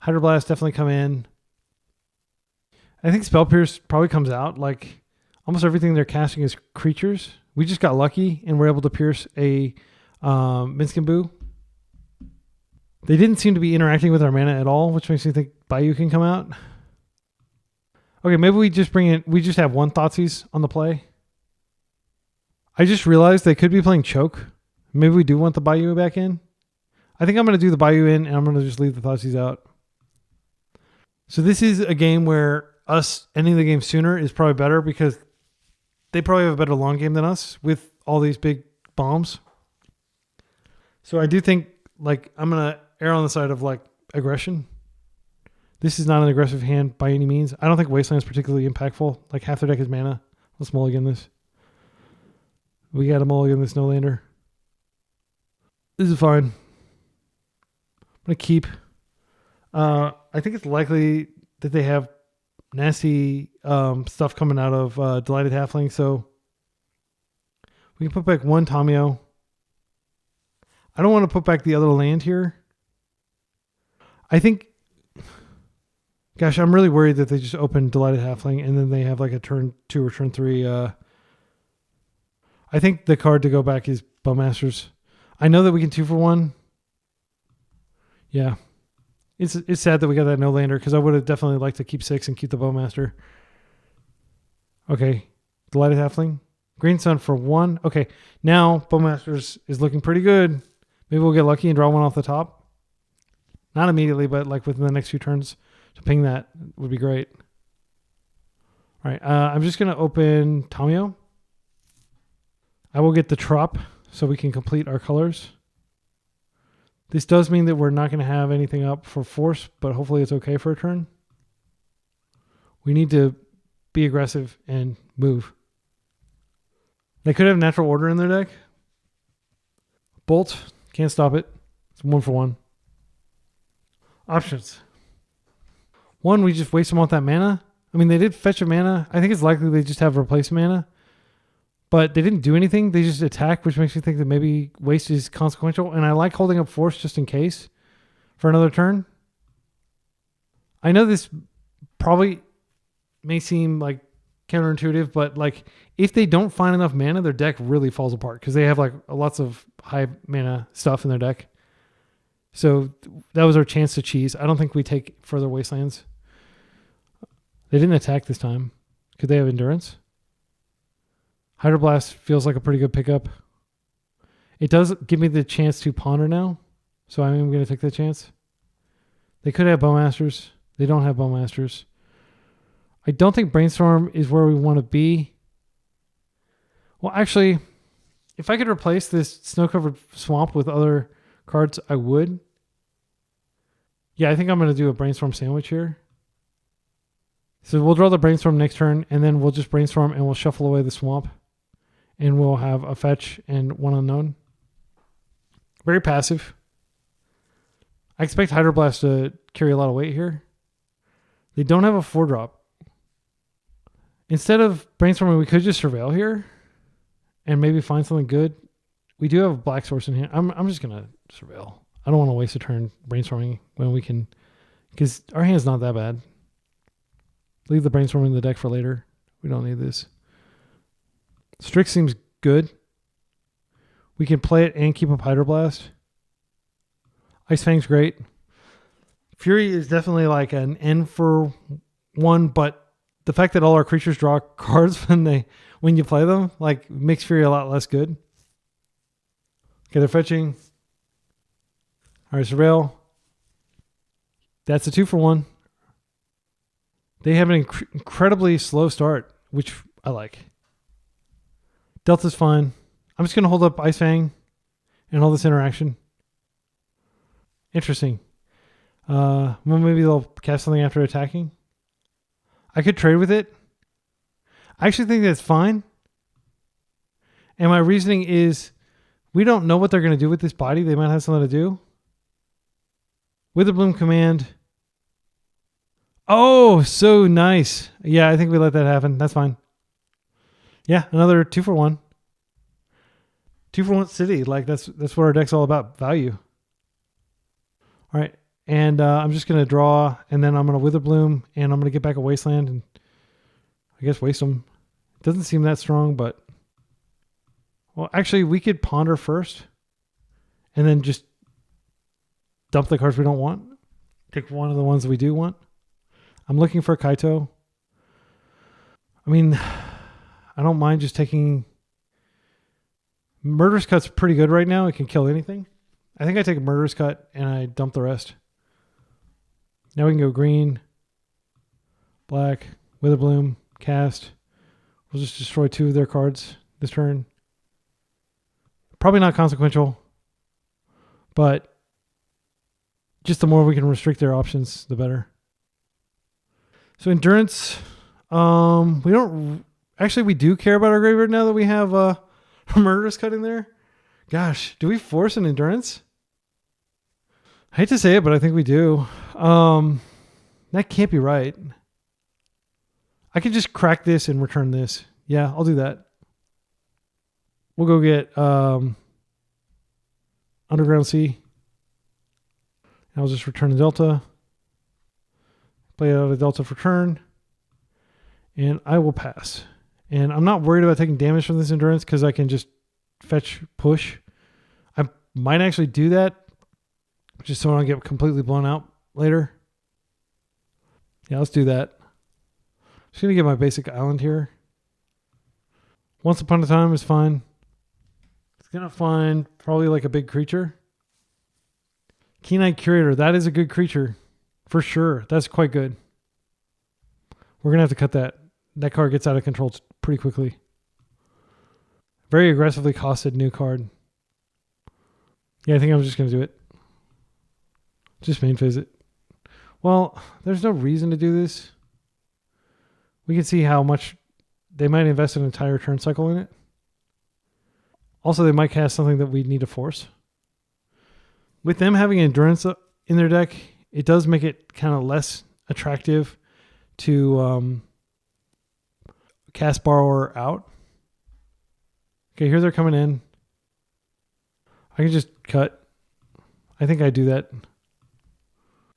Hydroblast definitely come in. I think Spell Pierce probably comes out. Like almost everything they're casting is creatures. We just got lucky and we're able to pierce a Minskin Boo. They didn't seem to be interacting with our mana at all, which makes me think Bayou can come out. Okay, maybe we just have 1 Thoughtseize on the play. I just realized they could be playing Choke. Maybe we do want the Bayou back in. I think I'm going to do the Bayou in and I'm going to just leave the Thoughtseize out. So this is a game where us ending the game sooner is probably better because they probably have a better long game than us with all these big bombs. So I do think like I'm going to err on the side of like aggression. This is not an aggressive hand by any means. I don't think Wasteland is particularly impactful. Like half their deck is mana. Let's mulligan this. We got to mulligan this no-lander. This is fine. I'm going to keep. I think it's likely that they have nasty stuff coming out of Delighted Halfling. So we can put back 1 Tamiyo. I don't want to put back the other land here. I think... Gosh, I'm really worried that they just open Delighted Halfling and then they have like a turn 2 or turn 3. I think the card to go back is Bowmasters. I know that we can 2 for 1. Yeah. It's sad that we got that no-lander because I would have definitely liked to keep 6 and keep the Bowmaster. Okay. Delighted Halfling. Green Sun for 1. Okay. Now Bowmasters is looking pretty good. Maybe we'll get lucky and draw 1 off the top. Not immediately, but like within the next few turns. To ping that would be great. All right, I'm just going to open Tamiyo. I will get the Trop so we can complete our colors. This does mean that we're not going to have anything up for force, but hopefully it's okay for a turn. We need to be aggressive and move. They could have natural order in their deck. Bolt, can't stop it. It's 1 for 1. Options. 1, we just waste them off that mana. I mean, they did fetch a mana. I think it's likely they just have replacement mana. But they didn't do anything. They just attack, which makes me think that maybe waste is consequential. And I like holding up force just in case for another turn. I know this probably may seem like counterintuitive, but like if they don't find enough mana, their deck really falls apart because they have like lots of high mana stuff in their deck. So that was our chance to cheese. I don't think we take further wastelands. They didn't attack this time. Could they have endurance? Hydroblast feels like a pretty good pickup. It does give me the chance to ponder now, so I'm going to take that chance. They could have Bowmasters. They don't have Bowmasters. I don't think Brainstorm is where we want to be. Well, actually, if I could replace this snow-covered swamp with other cards, I would. Yeah, I think I'm going to do a Brainstorm sandwich here. So we'll draw the Brainstorm next turn, and then we'll just Brainstorm and we'll shuffle away the swamp. And we'll have a fetch and one unknown. Very passive. I expect Hydroblast to carry a lot of weight here. They don't have a 4-drop. Instead of Brainstorming, we could just Surveil here and maybe find something good. We do have a black source in here. I'm just going to Surveil. I don't want to waste a turn Brainstorming when we can, because our hand's not that bad. Leave the Brainstorm in the deck for later. We don't need this. Strix seems good. We can play it and keep up Hydroblast. Ice-Fang's great. Fury is definitely like an N for one, but the fact that all our creatures draw cards when you play them, like, makes Fury a lot less good. Okay, they're fetching. All right, Surveil. That's a 2 for 1. They have an incredibly slow start, which I like. Delta's fine. I'm just going to hold up Ice-Fang and all this interaction. Interesting. Well, maybe they'll cast something after attacking. I could trade with it. I actually think that's fine. And my reasoning is we don't know what they're going to do with this body. They might have something to do. Witherbloom command. Oh, so nice. Yeah, I think we let that happen. That's fine. Yeah, another 2 for 1. 2 for 1 city. Like, that's what our deck's all about. Value. All right. And I'm just going to draw, and then I'm going to Witherbloom, and I'm going to get back a Wasteland, and I guess waste them. Doesn't seem that strong, but... Well, actually, we could Ponder first, and then just dump the cards we don't want. Take one of the ones we do want. I'm looking for a Kaito. I mean, I don't mind just taking... Murderous Cut's pretty good right now. It can kill anything. I think I take a Murderous Cut, and I dump the rest. Now we can go green, black, Witherbloom, cast. We'll just destroy 2 of their cards this turn. Probably not consequential, but just the more we can restrict their options, the better. So endurance, we don't... Actually, we do care about our graveyard now that we have a Murderous Cut in there. Gosh, do we force an endurance? I hate to say it, but I think we do. That can't be right. I could just crack this and return this. Yeah, I'll do that. We'll go get Underground Sea. And I'll just return the Delta. Play out a Delta for turn. And I will pass. And I'm not worried about taking damage from this endurance because I can just fetch push. I might actually do that just so I don't get completely blown out later. Yeah, let's do that. Just going to get my basic island here. Once Upon a Time is fine. It's going to find probably like a big creature. Keen-Eyed Curator. That is a good creature. For sure. That's quite good. We're going to have to cut that. That card gets out of control pretty quickly. Very aggressively costed new card. Yeah, I think I'm just going to do it. Just main phase it. Well, there's no reason to do this. We can see how much they might invest an entire turn cycle in it. Also, they might cast something that we need to force. With them having endurance in their deck, it does make it kind of less attractive to cast Borrower out. Okay, here they're coming in. I can just cut. I think I do that.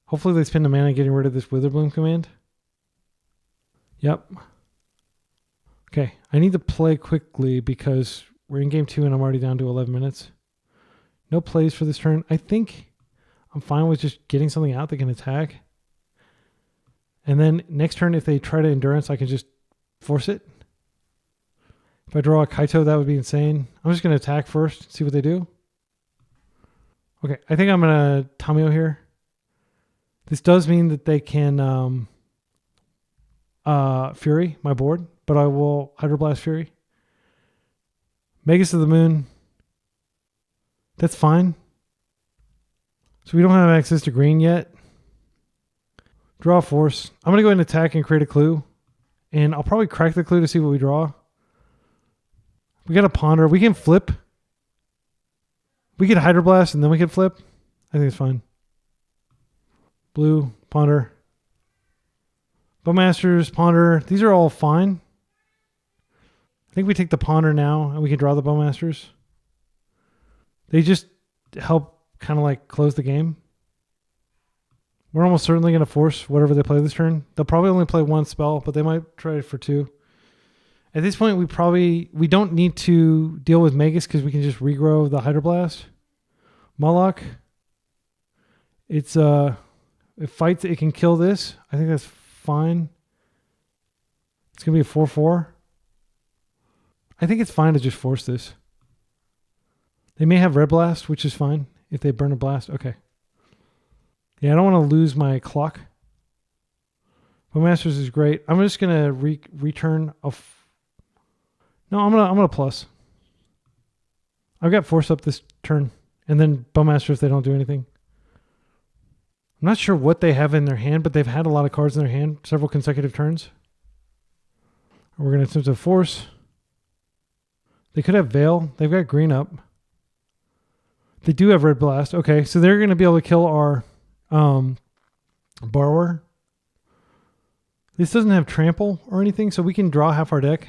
Hopefully they spend the mana getting rid of this Witherbloom command. Yep. Okay, I need to play quickly because we're in game 2 and I'm already down to 11 minutes. No plays for this turn. I think I'm fine with just getting something out that can attack. And then next turn, if they try to endurance, I can just force it. If I draw a Kaito, that would be insane. I'm just going to attack first, see what they do. Okay, I think I'm going to Tamiyo here. This does mean that they can Fury my board, but I will Hydroblast Fury. Magus of the Moon. That's fine. So we don't have access to green yet. Draw Force. I'm going to go ahead and attack and create a clue. And I'll probably crack the clue to see what we draw. We got a Ponder. We can flip. We could Hydroblast and then we could flip. I think it's fine. Blue, Ponder. Bowmasters, Ponder. These are all fine. I think we take the Ponder now and we can draw the Bowmasters. They just help kind of like close the game. We're almost certainly going to force whatever they play this turn. They'll probably only play one spell, but they might try for two. At this point, we don't need to deal with Magus because we can just regrow the Hydroblast. Moloch. It fights, it can kill this. I think that's fine. It's going to be a 4/4. I think it's fine to just force this. They may have Red Blast, which is fine. If they burn a blast, okay. Yeah, I don't want to lose my clock. Bowmasters is great. I'm just going to return a... No, I'm gonna plus. I've got Force up this turn. And then Bowmaster if they don't do anything. I'm not sure what they have in their hand, but they've had a lot of cards in their hand. Several consecutive turns. We're going to attempt to force. They could have Veil. They've got green up. They do have Red Blast. Okay, so they're going to be able to kill our Borrower. This doesn't have Trample or anything, so we can draw half our deck.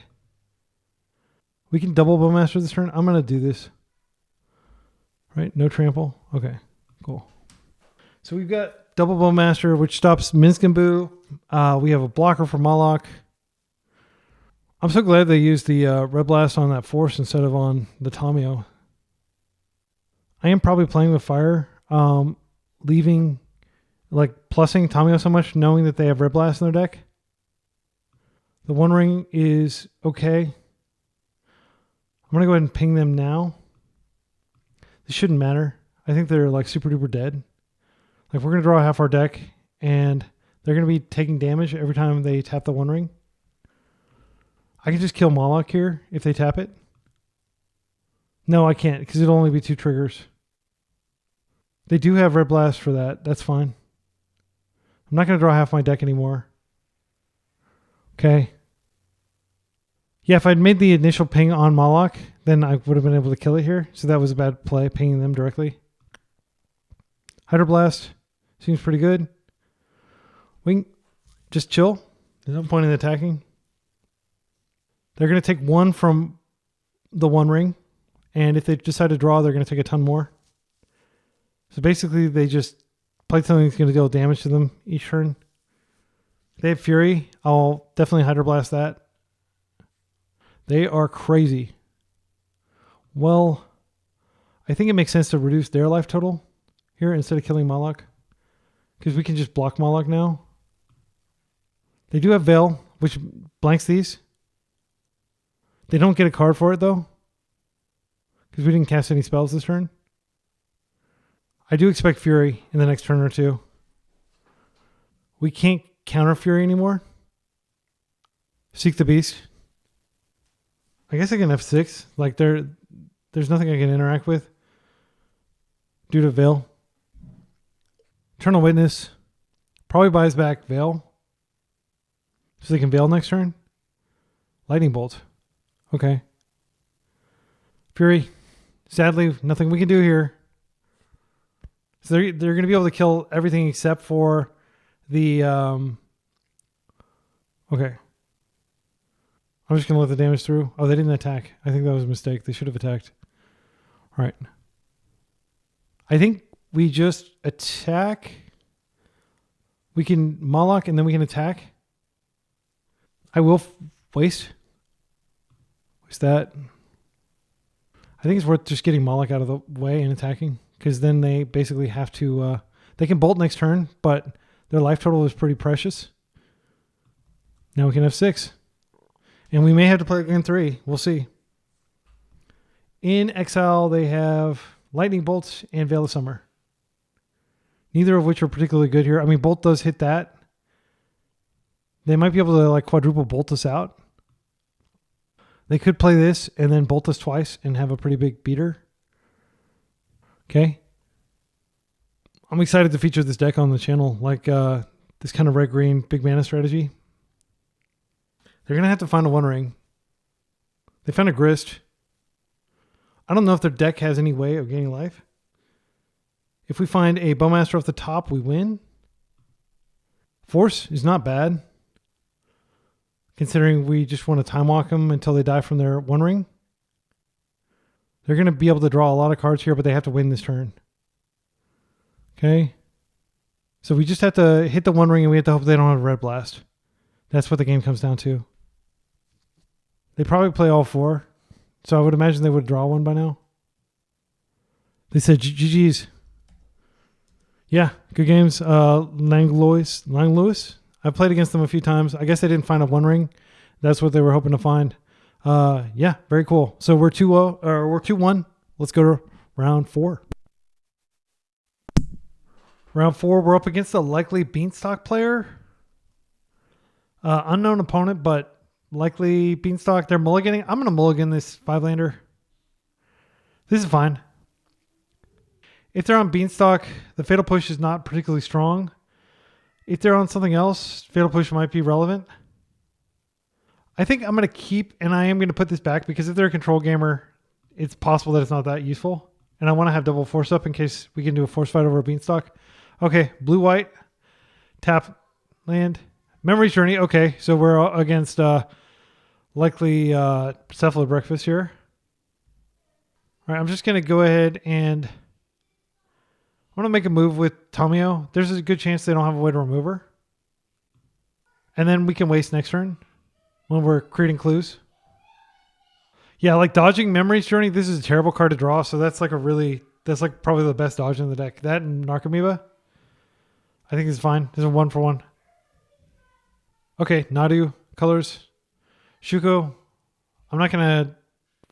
We can double Bowmaster this turn. I'm going to do this. Right, no Trample. Okay, cool. So we've got double Bowmaster, which stops Minskamboo. We have a blocker for Moloch. I'm so glad they used the Red Blast on that Force instead of on the Tamiyo. I am probably playing with fire, leaving, like plussing Tamiyo so much, knowing that they have Red Blast in their deck. The One Ring is okay. I'm going to go ahead and ping them now. This shouldn't matter. I think they're like super duper dead. Like we're going to draw half our deck and they're going to be taking damage every time they tap the One Ring. I can just kill Moloch here if they tap it. No, I can't because it'll only be 2 triggers. They do have Red Blast for that. That's fine. I'm not going to draw half my deck anymore. Okay. Yeah, if I'd made the initial ping on Moloch, then I would have been able to kill it here. So that was a bad play, pinging them directly. Hydroblast seems pretty good. We can just chill. There's no point in attacking. They're going to take 1 from the One Ring. And if they decide to draw, they're going to take a ton more. So basically, they just played something that's going to deal damage to them each turn. If they have Fury, I'll definitely Hydroblast that. They are crazy. Well, I think it makes sense to reduce their life total here instead of killing Moloch. Because we can just block Moloch now. They do have Veil, which blanks these. They don't get a card for it, though. Because we didn't cast any spells this turn. I do expect Fury in the next turn or two. We can't counter Fury anymore. Seek the Beast. I guess I can F6. Like there's nothing I can interact with due to Veil. Eternal Witness probably buys back Veil so they can Veil next turn. Lightning Bolt. Okay. Fury. Sadly, nothing we can do here. So they're going to be able to kill everything except for the... Okay. I'm just going to let the damage through. Oh, they didn't attack. I think that was a mistake. They should have attacked. All right. I think we just attack. We can Moloch and then we can attack. I will waste that. I think it's worth just getting Moloch out of the way and attacking. Because then they basically have to... they can bolt next turn, but their life total is pretty precious. Now we can have 6. And we may have to play again 3. We'll see. In exile, they have Lightning Bolts and Veil of Summer. Neither of which are particularly good here. I mean, Bolt does hit that. They might be able to like quadruple Bolt us out. They could play this and then Bolt us twice and have a pretty big beater. Okay. I'm excited to feature this deck on the channel, like this kind of red-green big mana strategy. They're going to have to find a One Ring. They found a Grist. I don't know if their deck has any way of gaining life. If we find a Bowmaster off the top, we win. Force is not bad, considering we just want to time walk them until they die from their One Ring. They're going to be able to draw a lot of cards here, but they have to win this turn. Okay. So we just have to hit the One Ring and we have to hope they don't have a Red Blast. That's what the game comes down to. They probably play all four. So I would imagine they would draw one by now. They said GG's. Yeah, good games. Lang Lewis. I've played against them a few times. I guess they didn't find a One Ring. That's what they were hoping to find. Yeah, very cool. So we're 2-0 or we're 2-1. Let's go to round 4. Round 4, we're up against a likely Beanstalk player. Unknown opponent, but likely Beanstalk. They're mulliganing. I'm going to mulligan this 5-lander. This is fine. If they're on Beanstalk, the Fatal Push is not particularly strong. If they're on something else, Fatal Push might be relevant. I think I'm going to keep, and I am going to put this back because if they're a control gamer, it's possible that it's not that useful. And I want to have double force up in case we can do a force fight over a Beanstalk. Okay, blue-white, tap, land, Memory's Journey. Okay, so we're against likely Cephalid Breakfast here. All right, I'm just going to go ahead and I want to make a move with Tamiyo. There's a good chance they don't have a way to remove her. And then we can waste next turn when we're creating clues. Yeah, like dodging Memory's Journey, this is a terrible card to draw, so that's like that's like probably the best dodge in the deck. That and Narcomoeba, I think is fine. This is a 1-for-1. Okay, Nadu, colors. Shuko. I'm not going to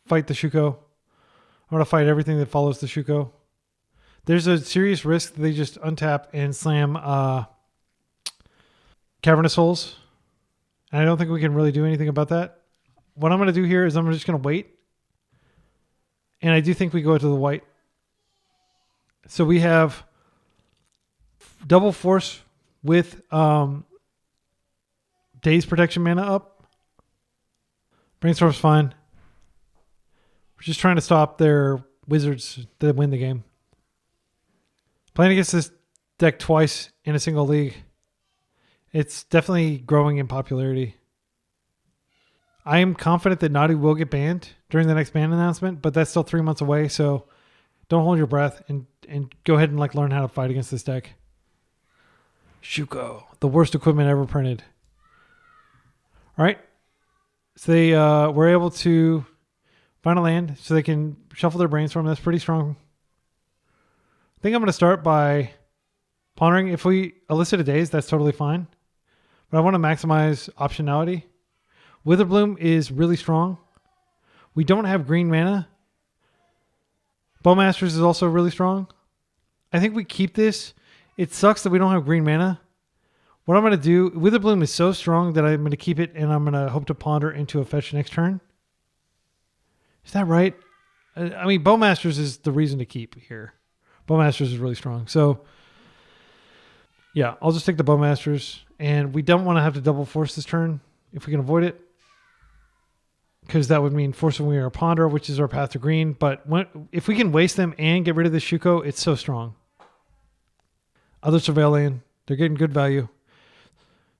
fight the Shuko. I'm going to fight everything that follows the Shuko. There's a serious risk that they just untap and slam Cavernous Souls. And I don't think we can really do anything about that. What I'm going to do here is I'm just going to wait. And I do think we go to the white. So we have double force with Daze Protection mana up. Brainstorm's fine. We're just trying to stop their wizards that win the game. Playing against this deck twice in a single league, it's definitely growing in popularity. I am confident that Nadu will get banned during the next ban announcement, but that's still 3 months away, so don't hold your breath and go ahead and like learn how to fight against this deck. Shuko, the worst equipment ever printed. All right. So they were able to find a land so they can shuffle their Brainstorm. That's pretty strong. I think I'm going to start by pondering. If we elicit a Daze, that's totally fine. But I want to maximize optionality. Witherbloom is really strong. We don't have green mana. Bowmasters is also really strong. I think we keep this. It sucks that we don't have green mana. What I'm going to do, Witherbloom is so strong that I'm going to keep it and I'm going to hope to ponder into a fetch next turn. Is that right? I mean, Bowmasters is the reason to keep here. Bowmasters is really strong. So, yeah, I'll just take the Bowmasters. And we don't want to have to double force this turn if we can avoid it. Because that would mean forcing we our Ponder, which is our path to green. But if we can waste them and get rid of the Shuko, it's so strong. Other Surveillian, they're getting good value.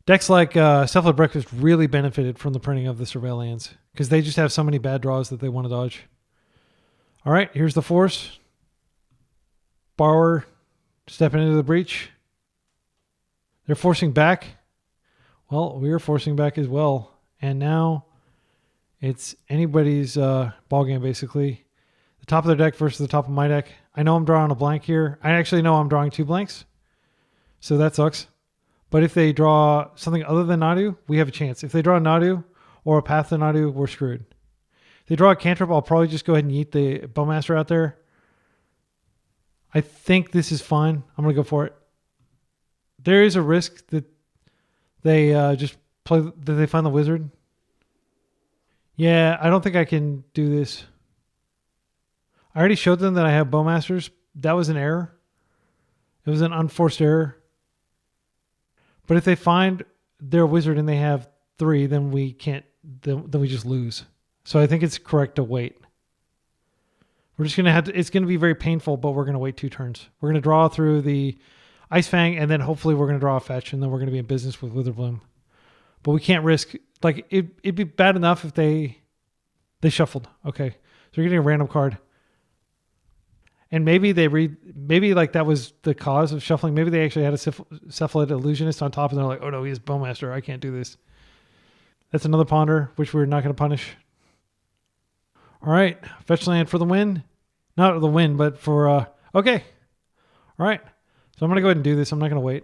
Decks like Cephalid Breakfast really benefited from the printing of the Surveillians because they just have so many bad draws that they want to dodge. All right, here's the force. Borrower stepping into the breach. They're forcing back. Well, we're forcing back as well. And now it's anybody's ball game, basically. The top of their deck versus the top of my deck. I know I'm drawing a blank here. I actually know I'm drawing 2 blanks. So that sucks. But if they draw something other than Nadu, we have a chance. If they draw Nadu or a path to Nadu, we're screwed. They draw a cantrip. I'll probably just go ahead and yeet the Bowmaster out there. I think this is fine. I'm going to go for it. There is a risk that they just play, that they find the wizard. Yeah, I don't think I can do this. I already showed them that I have Bowmasters. That was an error. It was an unforced error. But if they find their wizard and they have 3, then we can't. Then we just lose. So I think it's correct to wait. We're just gonna have to. It's gonna be very painful, but we're gonna wait 2 turns. We're gonna draw through the Ice-Fang, and then hopefully we're gonna draw a fetch, and then we're gonna be in business with Witherbloom. But we can't risk. Like it'd be bad enough if they shuffled. Okay, so we're getting a random card. And maybe maybe like that was the cause of shuffling. Maybe they actually had a Cephalid Illusionist on top and they're like, oh no, he's Bowmaster. I can't do this. That's another ponder, which we're not going to punish. All right. Fetch land for the win. Not the win, but for, okay. All right. So I'm going to go ahead and do this. I'm not going to wait.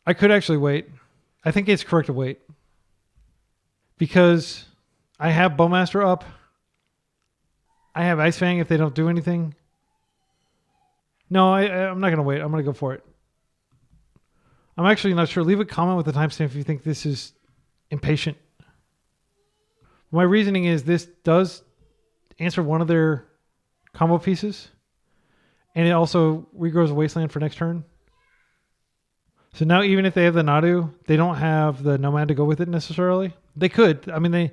I could actually wait. I think it's correct to wait. Because I have Bowmaster up. I have Ice-Fang if they don't do anything. No, I'm not going to wait. I'm going to go for it. I'm actually not sure. Leave a comment with the timestamp if you think this is impatient. My reasoning is this does answer one of their combo pieces. And it also regrows a Wasteland for next turn. So now even if they have the Nadu, they don't have the Nomad to go with it necessarily. They could. I mean,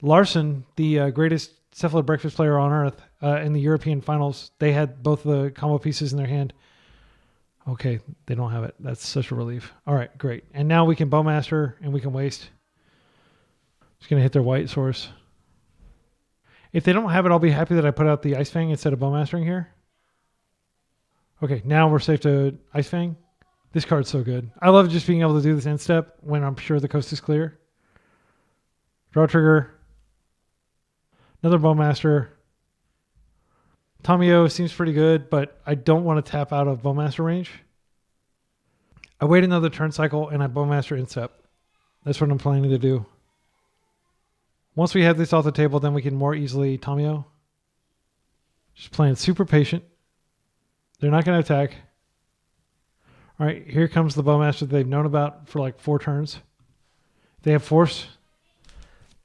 Larson, the greatest Cephalid breakfast player on Earth, in the European finals, they had both the combo pieces in their hand. Okay, they don't have it. That's such a relief. All right, great. And now we can Bowmaster and we can waste. Just going to hit their white source. If they don't have it, I'll be happy that I put out the Ice-Fang instead of Bowmastering here. Okay, now we're safe to Ice-Fang. This card's so good. I love just being able to do this end step when I'm sure the coast is clear. Draw trigger. Another Bowmaster. Tamiyo seems pretty good, but I don't want to tap out of Bowmaster range. I wait another turn cycle and I Bowmaster instep. That's what I'm planning to do. Once we have this off the table, then we can more easily Tamiyo. Just playing super patient. They're not going to attack. All right, here comes the Bowmaster that they've known about for like 4 turns. They have force.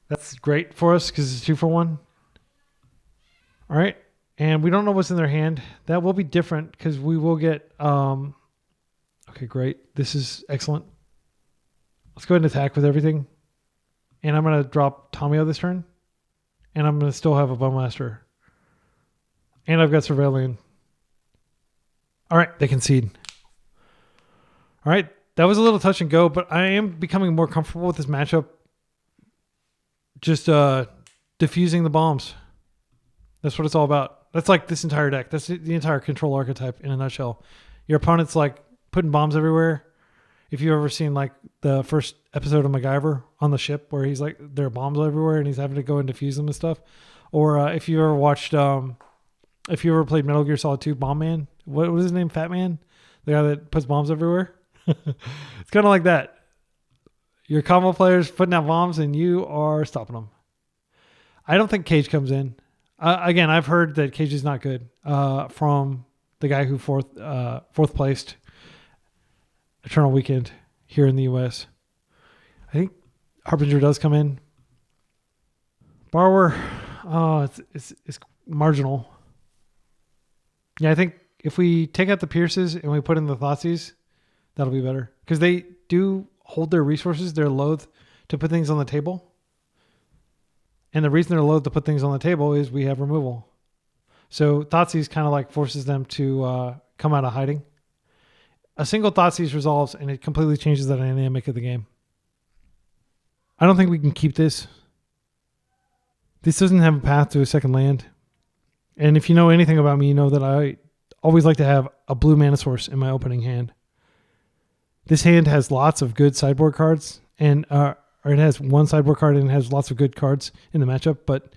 That's great for us because it's 2 for 1. All right. And we don't know what's in their hand. That will be different because we will get... okay, great. This is excellent. Let's go ahead and attack with everything. And I'm going to drop Tamiyo this turn. And I'm going to still have a Bowmaster. And I've got Surveillian. All right, they concede. All right, that was a little touch and go, but I am becoming more comfortable with this matchup. Just diffusing the bombs. That's what it's all about. That's like this entire deck. That's the entire control archetype in a nutshell. Your opponent's like putting bombs everywhere. If you've ever seen like the first episode of MacGyver on the ship where he's like, there are bombs everywhere and he's having to go and defuse them and stuff. Or if you ever watched, if you ever played Metal Gear Solid 2, Bomb Man, what was his name? Fat Man? The guy that puts bombs everywhere? It's kind of like that. Your combo players putting out bombs and you are stopping them. I don't think Cage comes in. Again, I've heard that Cage is not good from the guy who fourth placed Eternal Weekend here in the U.S. I think Harbinger does come in. Borrower, it's marginal. Yeah, I think if we take out the Pierces and we put in the Thoughtseize, that'll be better. Because they do hold their resources. They're loath to put things on the table. And the reason they're loath to put things on the table is we have removal. So Thoughtseize kind of like forces them to come out of hiding. A single Thoughtseize resolves and it completely changes the dynamic of the game. I don't think we can keep this. This doesn't have a path to a second land. And if you know anything about me, you know that I always like to have a blue mana source in my opening hand. This hand has lots of good sideboard cards, and or it has one sideboard card and it has lots of good cards in the matchup, but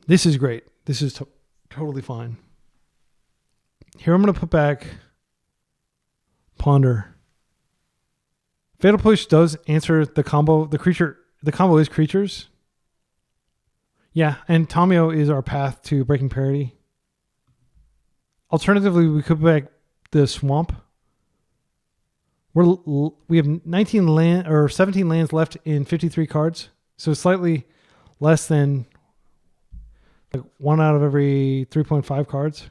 this is great. This is totally fine. Here I'm going to put back Ponder. Fatal Push does answer the combo. The combo is creatures. Yeah, and Tamiyo is our path to breaking parity. Alternatively, we could back the swamp. We have 19 land or 17 lands left in 53 cards, so slightly less than like 1 out of every 3.5 cards.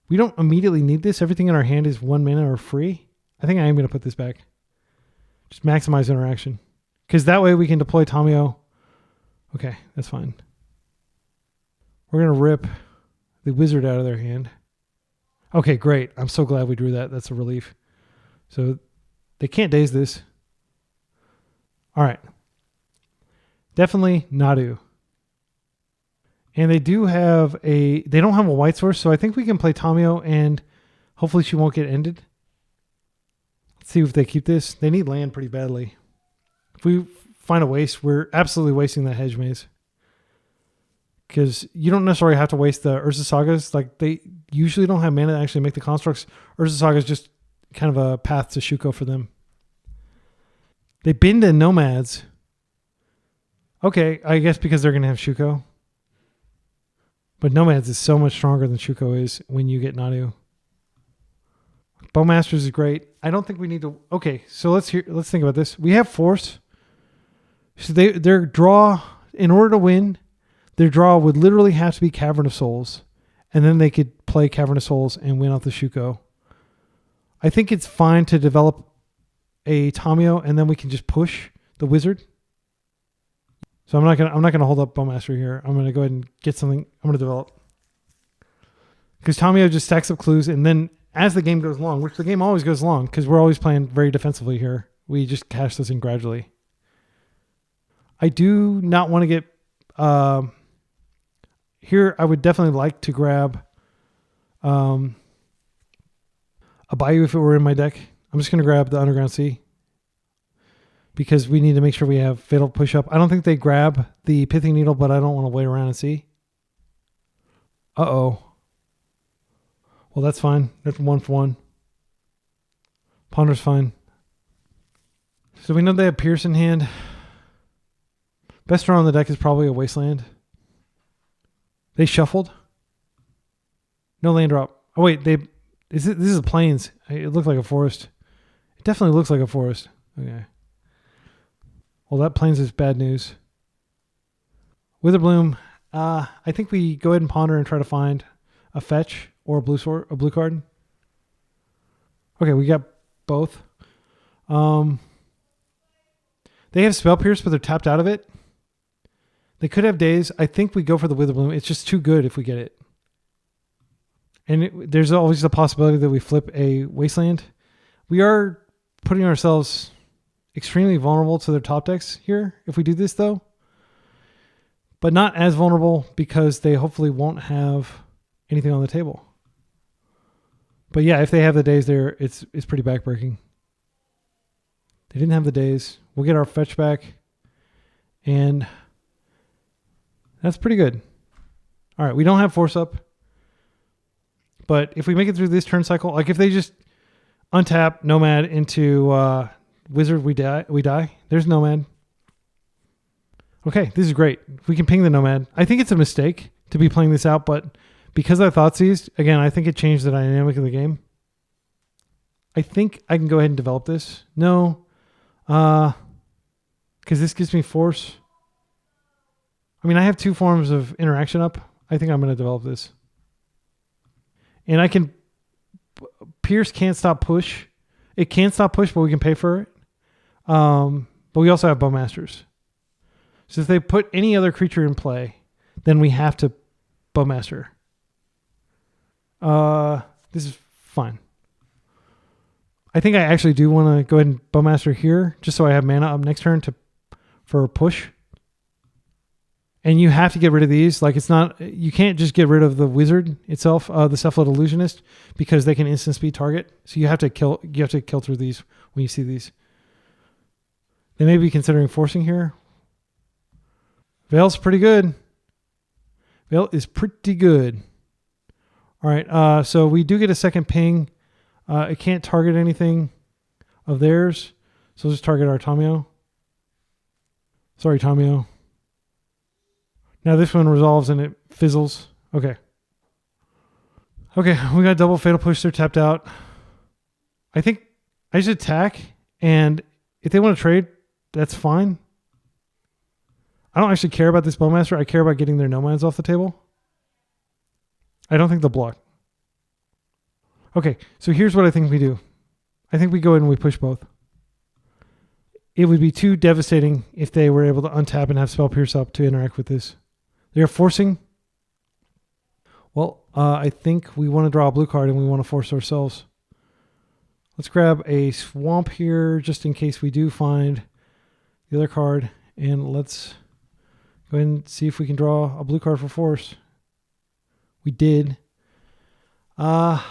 We don't immediately need this. Everything in our hand is 1 mana or free. I think I am going to put this back. Just maximize interaction, because that way we can deploy Tamiyo. Okay, that's fine. We're going to rip the wizard out of their hand. Okay, great. I'm so glad we drew that. That's a relief. So they can't daze this. All right. Definitely Nadu. And they don't have a white source, so I think we can play Tamiyo and hopefully she won't get ended. Let's see if they keep this. They need land pretty badly. If we find a waste, we're absolutely wasting that hedge maze. Because you don't necessarily have to waste the Urza Sagas. Like, they usually don't have mana to actually make the constructs. Urza Saga is just kind of a path to Shuko for them. They bin to Nomads. Okay, I guess because they're going to have Shuko. But Nomads is so much stronger than Shuko is when you get Nadu. Bowmasters is great. I don't think we need to... Okay, so let's think about this. We have Force. So their draw, in order to win, their draw would literally have to be Cavern of Souls. And then they could play Cavern of Souls and win off the Shuko. I think it's fine to develop a Tamiyo and then we can just push the wizard. So I'm not gonna hold up Bowmaster here. I'm gonna go ahead and get something. I'm gonna develop, because Tamiyo just stacks up clues, and then as the game goes along, which the game always goes along, because we're always playing very defensively here, we just cash this in gradually. I do not want to get here. I would definitely like to grab a Bayou if it were in my deck. I'm just gonna grab the Underground Sea, because we need to make sure we have Fatal Push-Up. I don't think they grab the Pithing Needle, but I don't want to wait around and see. Uh-oh. Well, that's fine. That's 1 for 1. Ponder's fine. So we know they have Pierce in hand. Best draw on the deck is probably a Wasteland. They shuffled. No land drop. Oh, wait. This is a Plains. It looked like a forest. It definitely looks like a forest. Okay. Well, that Plains is bad news. Witherbloom. I think we go ahead and ponder and try to find a fetch or a blue card. Okay, we got both. They have Spell Pierce, but they're tapped out of it. They could have Daze. I think we go for the Witherbloom. It's just too good if we get it. And there's always the possibility that we flip a Wasteland. We are putting ourselves extremely vulnerable to their top decks here if we do this, though. But not as vulnerable, because they hopefully won't have anything on the table. But yeah, if they have the Daze there, it's pretty backbreaking. They didn't have the Daze. We'll get our fetch back. And that's pretty good. All right, we don't have Force Up. But if we make it through this turn cycle, like if they just untap Nomad into Wizard, we die. There's Nomad. Okay, this is great. We can ping the Nomad. I think it's a mistake to be playing this out, but because I thought seized, again, I think it changed the dynamic of the game. I think I can go ahead and develop this. No, because this gives me force. I mean, I have 2 forms of interaction up. I think I'm going to develop this. And I can... Pierce can't stop push. It can't stop push, but we can pay for it. But we also have Bowmasters. So if they put any other creature in play, then we have to Bowmaster. This is fine. I think I actually do want to go ahead and Bowmaster here, just so I have mana up next turn for a push. And you have to get rid of these. Like, it's not, you can't just get rid of the wizard itself, the Cephalid Illusionist, because they can instant speed target. So you have to kill through these when you see these. They may be considering forcing here. Veil's pretty good. Veil is pretty good. All right, so we do get a second ping. It can't target anything of theirs, so we'll just target our Tamiyo. Sorry, Tamiyo. Now this one resolves and it fizzles. Okay. Okay, we got double Fatal Push. They're tapped out. I think I should attack, and if they want to trade, that's fine. I don't actually care about this Bowmaster. I care about getting their nomads off the table. I don't think they'll block. Okay, so here's what I think we do. I think we go in and we push both. It would be too devastating if they were able to untap and have Spell Pierce up to interact with this. They're forcing. Well, I think we want to draw a blue card and we want to force ourselves. Let's grab a swamp here just in case we do find the other card. And let's go ahead and see if we can draw a blue card for force. We did. If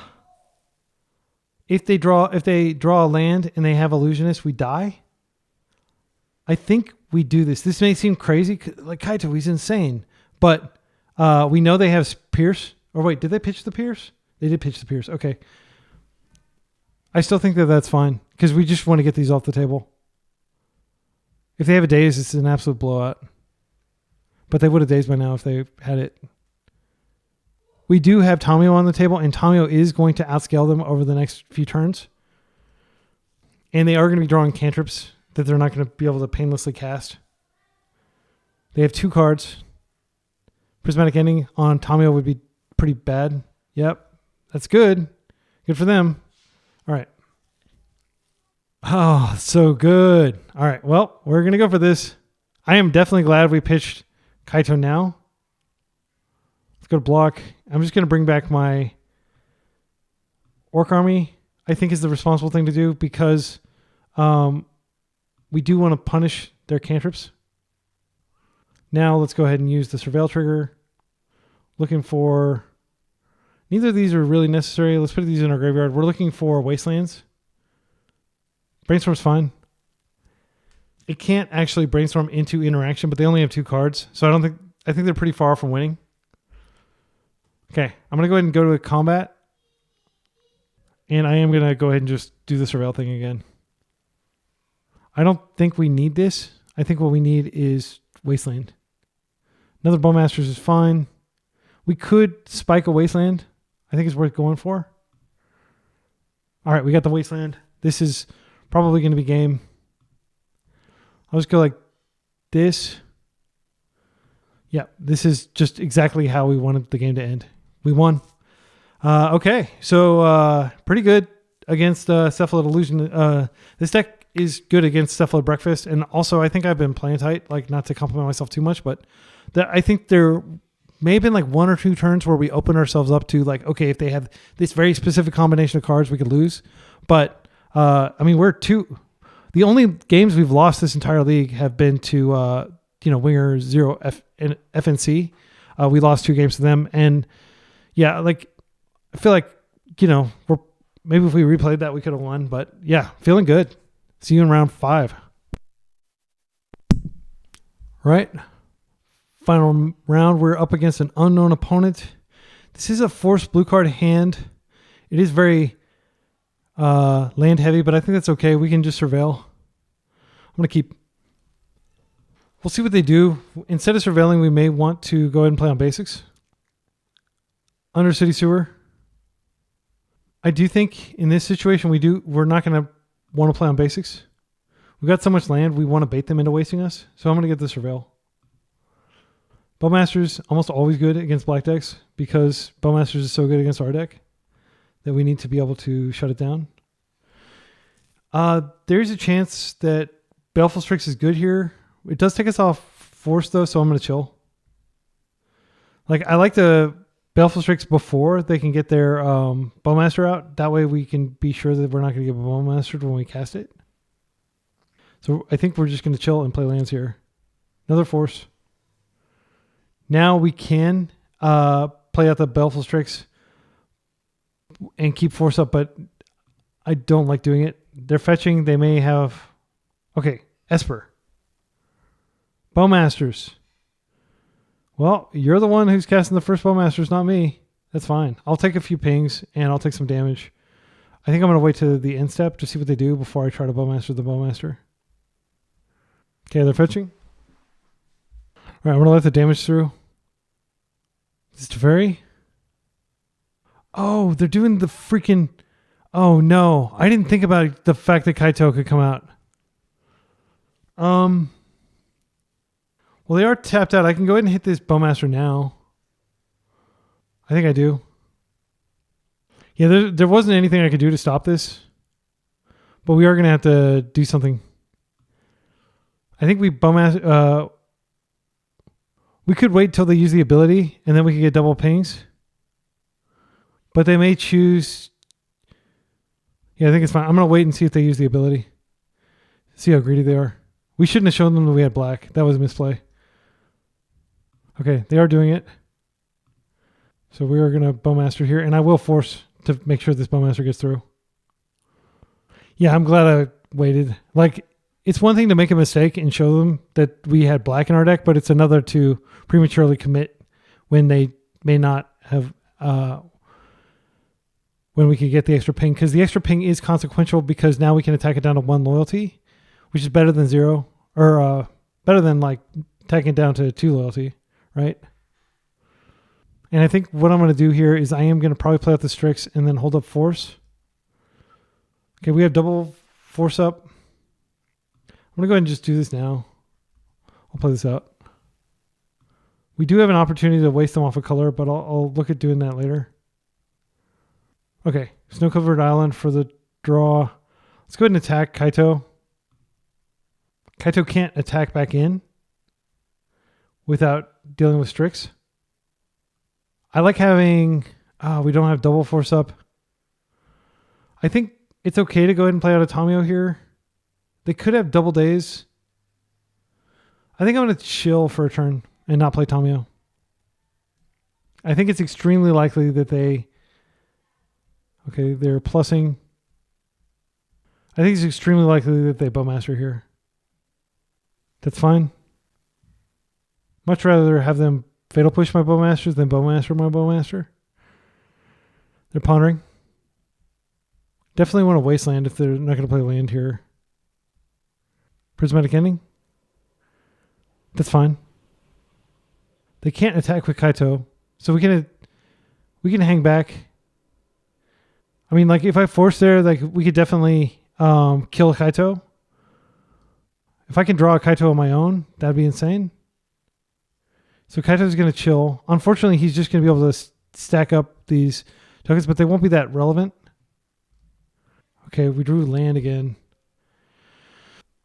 they draw a land and they have Illusionist, we die. I think we do this. This may seem crazy. Like Kaito, he's insane. But we know they have Pierce. Or wait, did they pitch the Pierce? They did pitch the Pierce. Okay. I still think that that's fine because we just want to get these off the table. If they have a daze, it's an absolute blowout. But they would have dazed by now if they had it. We do have Tamiyo on the table, and Tamiyo is going to outscale them over the next few turns. And they are going to be drawing cantrips that they're not going to be able to painlessly cast. They have 2 cards. Prismatic Ending on Tamiyo would be pretty bad. Yep, that's good. Good for them. All right. Oh, so good. All right, well, we're going to go for this. I am definitely glad we pitched Kaito now. Let's go to block. I'm just going to bring back my Orc Army, I think is the responsible thing to do because we do want to punish their cantrips. Now let's go ahead and use the Surveil trigger. Looking for... Neither of these are really necessary. Let's put these in our graveyard. We're looking for Wastelands. Brainstorm's fine. It can't actually Brainstorm into interaction, but they only have 2 cards. So I think they're pretty far from winning. Okay, I'm going to go ahead and go to combat. And I am going to go ahead and just do the Surveil thing again. I don't think we need this. I think what we need is Wasteland. Another Bowmasters is fine. We could spike a Wasteland. I think it's worth going for. All right, we got the Wasteland. This is probably going to be game. I'll just go like this. Yeah, this is just exactly how we wanted the game to end. We won. Okay, so pretty good against Cephalid Illusion. This deck is good against Cephalid Breakfast, and also I think I've been playing tight, like not to compliment myself too much, but I think there may have been like 1 or 2 turns where we open ourselves up to like, okay, if they have this very specific combination of cards, we could lose. But I mean, the only games we've lost this entire league have been to WingZeroFNC. We lost 2 games to them, and yeah, like I feel like maybe if we replayed that we could have won. But yeah, feeling good. See you in round 5. Right. Final round, we're up against an unknown opponent. This is a forced blue card hand. It is very land heavy, but I think that's okay. We can just surveil. I'm going to keep... We'll see what they do. Instead of surveilling, we may want to go ahead and play on basics. Undercity Sewer. I do think in this situation we're not going to want to play on basics. We've got so much land, we want to bait them into wasting us. So I'm going to get the surveil. Bowmasters almost always good against black decks because Bowmasters is so good against our deck that we need to be able to shut it down. There's a chance that Baleful Strix is good here. It does take us off force though, so I'm going to chill. Like I like the Baleful Strix before they can get their Bowmaster out. That way we can be sure that we're not going to get Bowmastered when we cast it. So I think we're just going to chill and play lands here. Another force. Now we can play out the Baleful Strix and keep force up, but I don't like doing it. They're fetching. They may have... Okay, Esper. Bowmasters. Well, you're the one who's casting the first Bowmasters, not me. That's fine. I'll take a few pings and I'll take some damage. I think I'm going to wait to the end step to see what they do before I try to Bowmaster the Bowmaster. Okay, they're fetching. All right, I'm going to let the damage through. Is it Teferi? Oh, they're doing the freaking... Oh, no. I didn't think about the fact that Kaito could come out. Well, they are tapped out. I can go ahead and hit this Bowmaster now. I think I do. Yeah, there wasn't anything I could do to stop this. But we are going to have to do something. I think we Bowmaster... we could wait till they use the ability, and then we could get double pings. But they may choose... Yeah, I think it's fine. I'm going to wait and see if they use the ability. See how greedy they are. We shouldn't have shown them that we had black. That was a misplay. Okay, they are doing it. So we are going to Bowmaster here, and I will force to make sure this Bowmaster gets through. Yeah, I'm glad I waited. Like, it's one thing to make a mistake and show them that we had black in our deck, but it's another to prematurely commit when they may not have... when we could get the extra ping, because the extra ping is consequential because now we can attack it down to 1 loyalty, which is better than 0, or better than like attacking it down to 2 loyalty, right? And I think what I'm going to do here is I am going to probably play out the Strix and then hold up Force. Okay, we have double Force up. I'm going to go ahead and just do this now. I'll play this out. We do have an opportunity to waste them off a color, but I'll look at doing that later. Okay, Snow-Covered Island for the draw. Let's go ahead and attack Kaito. Kaito can't attack back in without dealing with Strix. I like having... we don't have double Force up. I think it's okay to go ahead and play out a Tamiyo here. They could have double days. I think I'm going to chill for a turn and not play Tamiyo. I think it's extremely likely that they... Okay, they're plussing. I think it's extremely likely that they Bowmaster here. That's fine. Much rather have them Fatal Push my Bowmasters than Bowmaster my Bowmaster. They're pondering. Definitely want a Wasteland if they're not going to play land here. Prismatic Ending. That's fine. They can't attack with Kaito, so we can hang back. I mean, like, if I force there, like, we could definitely kill Kaito. If I can draw a Kaito on my own, that'd be insane. So Kaito's going to chill. Unfortunately, he's just going to be able to stack up these tokens, but they won't be that relevant. Okay, we drew land again.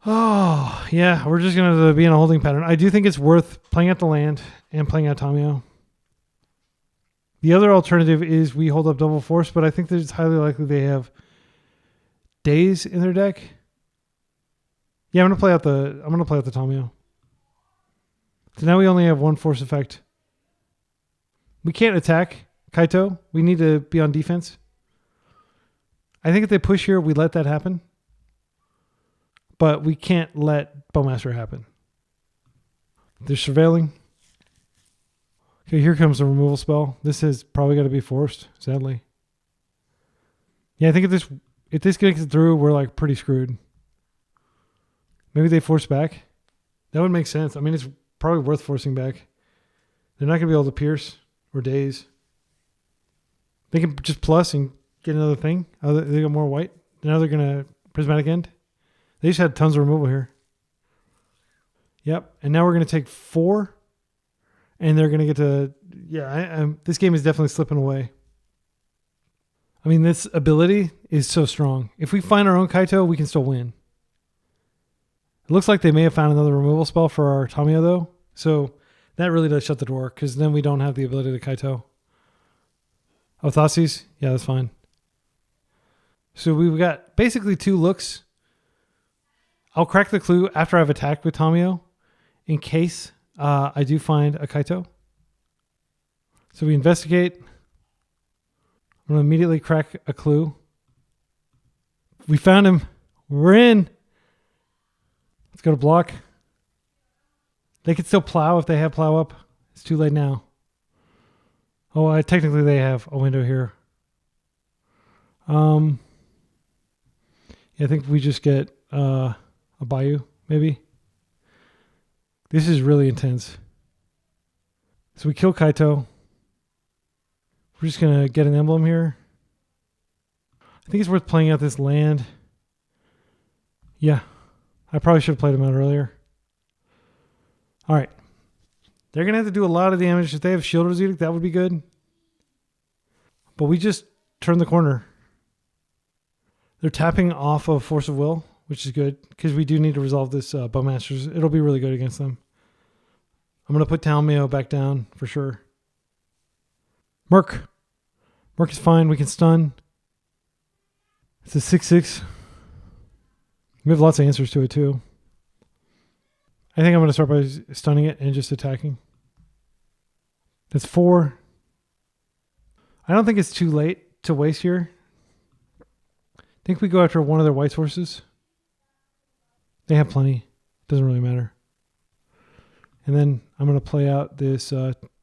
Oh, yeah, we're just going to be in a holding pattern. I do think it's worth playing out the land and playing out Tamiyo. The other alternative is we hold up double Force, but I think that it's highly likely they have days in their deck. Yeah, I'm gonna play out the Tamiyo. So now we only have 1 Force effect. We can't attack Kaito. We need to be on defense. I think if they push here, we let that happen. But we can't let Bowmaster happen. They're surveilling. Okay, here comes the removal spell. This has probably got to be forced, sadly. Yeah, I think if this gets through, we're like pretty screwed. Maybe they force back. That would make sense. I mean, it's probably worth forcing back. They're not going to be able to pierce or daze. They can just plus and get another thing. Oh, they got more white. Now they're going to Prismatic End. They just had tons of removal here. Yep, and now we're going to take 4. And they're going to get to... Yeah, this game is definitely slipping away. I mean, this ability is so strong. If we find our own Kaito, we can still win. It looks like they may have found another removal spell for our Tamiyo, though. So that really does shut the door, because then we don't have the ability to Kaito. Oh, Thoughtseize? Yeah, that's fine. So we've got basically 2 looks. I'll crack the clue after I've attacked with Tamiyo, in case... I do find a Kaito. So we investigate. I'm going to immediately crack a clue. We found him. We're in. Let's go to block. They could still plow if they have plow up. It's too late now. Oh, technically they have a window here. Yeah, I think we just get a Bayou, maybe. This is really intense. So we kill Kaito. We're just going to get an emblem here. I think it's worth playing out this land. Yeah. I probably should have played them out earlier. All right. They're going to have to do a lot of damage. If they have Shield Edict, that would be good. But we just turned the corner. They're tapping off of Force of Will, which is good because we do need to resolve this Bowmasters. It'll be really good against them. I'm going to put Tamiyo back down for sure. Merc. Merc is fine. We can stun. It's a 6/6. We have lots of answers to it too. I think I'm going to start by stunning it and just attacking. That's 4. I don't think it's too late to waste here. I think we go after one of their white sources. They have plenty. Doesn't really matter. And then I'm going to play out this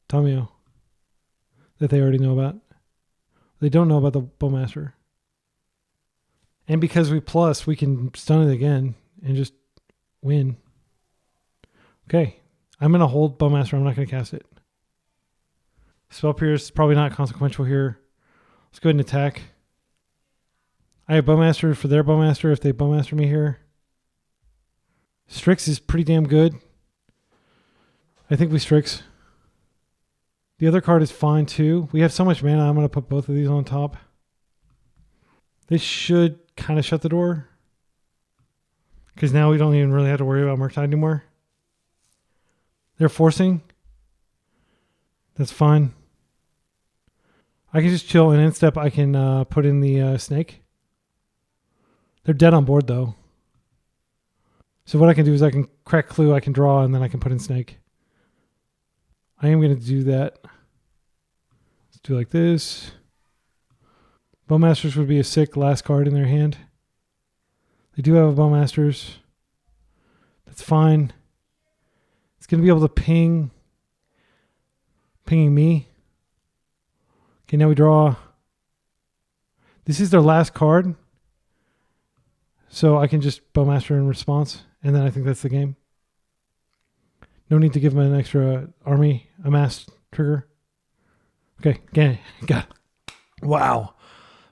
Tamiyo that they already know about. They don't know about the Bowmaster. And because we plus, we can stun it again and just win. Okay. I'm going to hold Bowmaster. I'm not going to cast it. Spell Pierce, probably not consequential here. Let's go ahead and attack. I have Bowmaster for their Bowmaster if they Bowmaster me here. Strix is pretty damn good. I think we Strix. The other card is fine too. We have so much mana, I'm going to put both of these on top. This should kind of shut the door. Because now we don't even really have to worry about Murktide anymore. They're forcing. That's fine. I can just chill and in step. I can put in the snake. They're dead on board though. So what I can do is I can crack Clue, I can draw, and then I can put in snake. I am going to do that. Let's do like this. Bowmasters would be a sick last card in their hand. They do have a Bowmasters. That's fine. It's going to be able to pinging me. Okay, now we draw. This is their last card. So I can just Bowmaster in response. And then I think that's the game. No need to give them an extra army amass trigger. Okay, got it. Wow.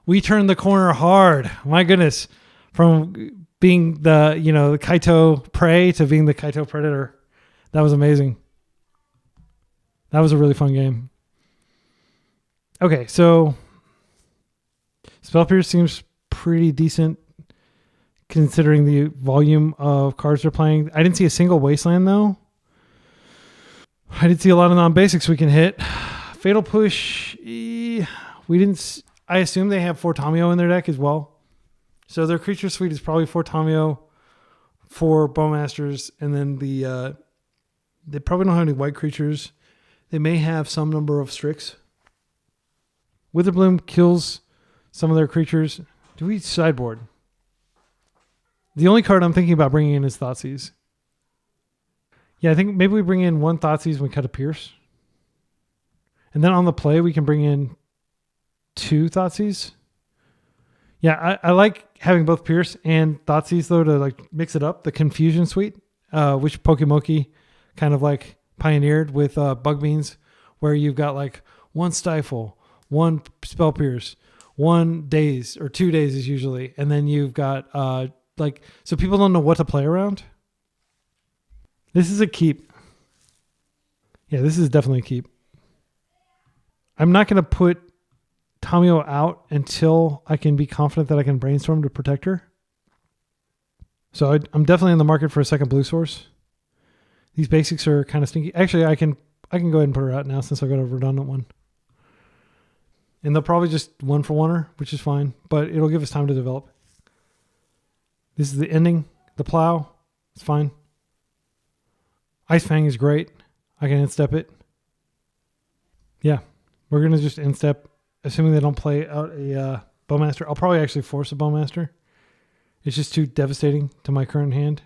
We turned the corner hard. My goodness. From being the Kaito prey to being the Kaito predator. That was amazing. That was a really fun game. Okay, so Spell Pierce seems pretty decent considering the volume of cards they're playing. I didn't see a single Wasteland though. I did see a lot of non-basics we can hit. Fatal Push, we didn't. I assume they have 4 Tamiyo in their deck as well. So their creature suite is probably 4 Tamiyo, 4 Bowmasters, and then they probably don't have any white creatures. They may have some number of Strix. Witherbloom kills some of their creatures. Do we sideboard? The only card I'm thinking about bringing in is Thoughtseize. Yeah, I think maybe we bring in 1 Thoughtseize and we cut a Pierce. And then on the play, we can bring in 2 Thoughtseize. Yeah, I like having both Pierce and Thoughtseize though to like mix it up. The Confusion Suite, which Pokemoki kind of like pioneered with Bug Beans, where you've got like 1 Stifle, 1 Spell Pierce, 1 Daze, or 2 Dazes usually, and then you've got so people don't know what to play around. This is a keep. Yeah, this is definitely a keep. I'm not going to put Tamiyo out until I can be confident that I can Brainstorm to protect her. So I'm definitely in the market for a second blue source. These basics are kind of stinky. Actually, I can go ahead and put her out now since I've got a redundant one. And they'll probably just 1-for-1 her, which is fine, but it'll give us time to develop. This is the ending, the plow. It's fine. Ice-Fang is great. I can instep it. Yeah, we're going to just instep, assuming they don't play out a Bowmaster. I'll probably actually force a Bowmaster. It's just too devastating to my current hand.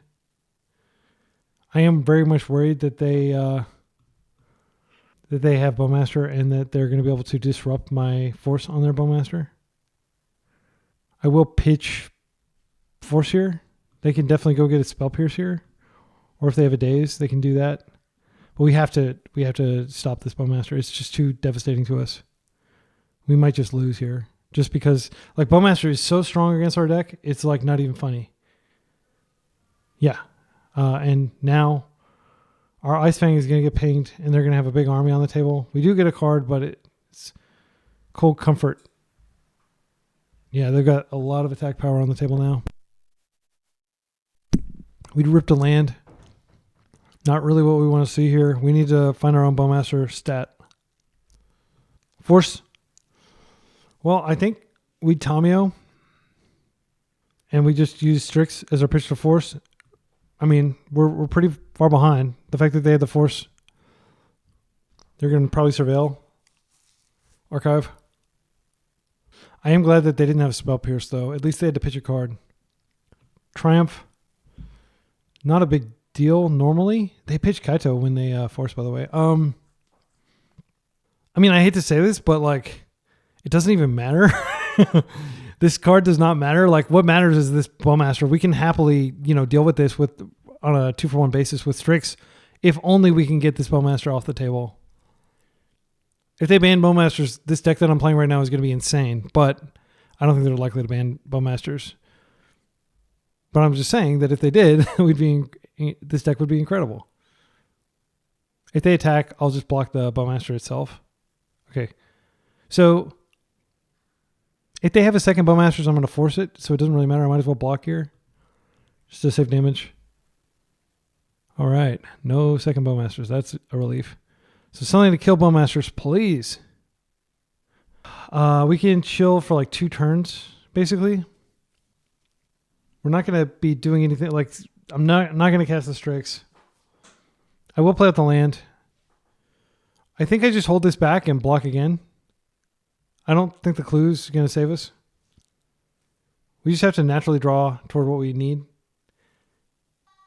I am very much worried that they have Bowmaster and that they're going to be able to disrupt my force on their Bowmaster. I will pitch force here. They can definitely go get a Spell Pierce here. Or if they have a Daze, they can do that. But we have to stop this Bowmaster. It's just too devastating to us. we might just lose here. Just because like Bowmaster is so strong against our deck, it's like not even funny. Yeah. And now our Ice-Fang is going to get pinged and they're going to have a big army on the table. We do get a card, but it's Cold Comfort. Yeah, they've got a lot of attack power on the table now. We'd ripped a land. Not really what we want to see here. We need to find our own Bowmaster stat. Force. Well, I think we Tamiyo. And we just use Strix as our pitch to force. I mean, we're pretty far behind. The fact that they had the force. They're going to probably surveil. Archive. I am glad that they didn't have Spell Pierce, though. At least they had to pitch a card. Triumph. Not a big deal normally. They pitch Kaito when they force, by the way. I mean, I hate to say this, but like, it doesn't even matter. This card does not matter. Like, what matters is this Bowmaster. We can happily, deal with this on a 2-for-1 basis with Strix, if only we can get this Bowmaster off the table. If they ban Bowmasters, this deck that I'm playing right now is going to be insane, but I don't think they're likely to ban Bowmasters. But I'm just saying that if they did, this deck would be incredible. If they attack, I'll just block the Bowmaster itself. Okay. So if they have a second Bowmasters, I'm going to force it, so it doesn't really matter. I might as well block here just to save damage. All right. No second Bowmasters. That's a relief. So something to kill Bowmasters, please. We can chill for like 2 turns, basically. We're not going to be doing anything. Like, I'm not going to cast the Strix. I will play out the land. I think I just hold this back and block again. I don't think the clue's going to save us. We just have to naturally draw toward what we need.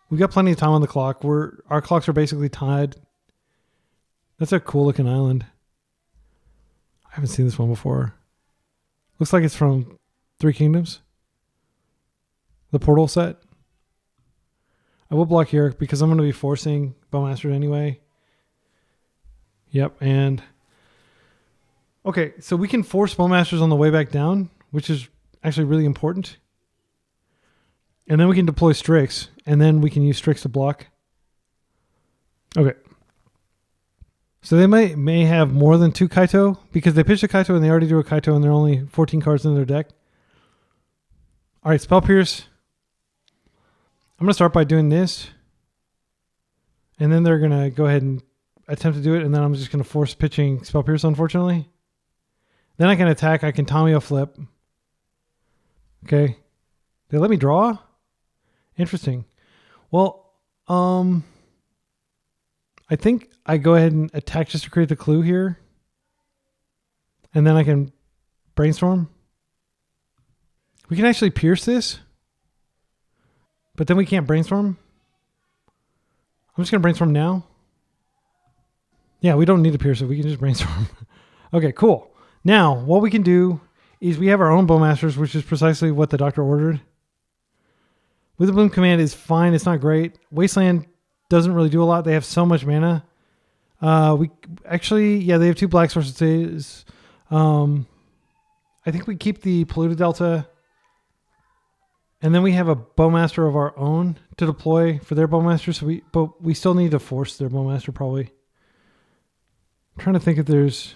We got plenty of time on the clock. Our clocks are basically tied. That's a cool looking island. I haven't seen this one before. Looks like it's from Three Kingdoms. The portal set. I will block here because I'm going to be forcing Bowmaster anyway. Yep, and okay, so we can force Bowmasters on the way back down, which is actually really important. And then we can deploy Strix, and then we can use Strix to block. Okay. So they may have more than 2 Kaito because they pitched a Kaito and they already drew a Kaito and there are only 14 cards in their deck. All right, Spell Pierce. I'm going to start by doing this. And then they're going to go ahead and attempt to do it. And then I'm just going to force pitching Spell Pierce, unfortunately. Then I can attack. I can Tamiyo flip. Okay. They let me draw? Interesting. Well, I think I go ahead and attack just to create the clue here. And then I can Brainstorm. We can actually pierce this. But then we can't Brainstorm. I'm just going to Brainstorm now. Yeah, we don't need to pierce it. We can just Brainstorm. Okay, cool. Now, what we can do is we have our own Bowmasters, which is precisely what the doctor ordered. Witherbloom command is fine. It's not great. Wasteland doesn't really do a lot. They have so much mana. They have 2 black sources. I think we keep the Polluted Delta. And then we have a Bowmaster of our own to deploy for their Bowmaster. But we still need to force their Bowmaster probably. I'm trying to think if there's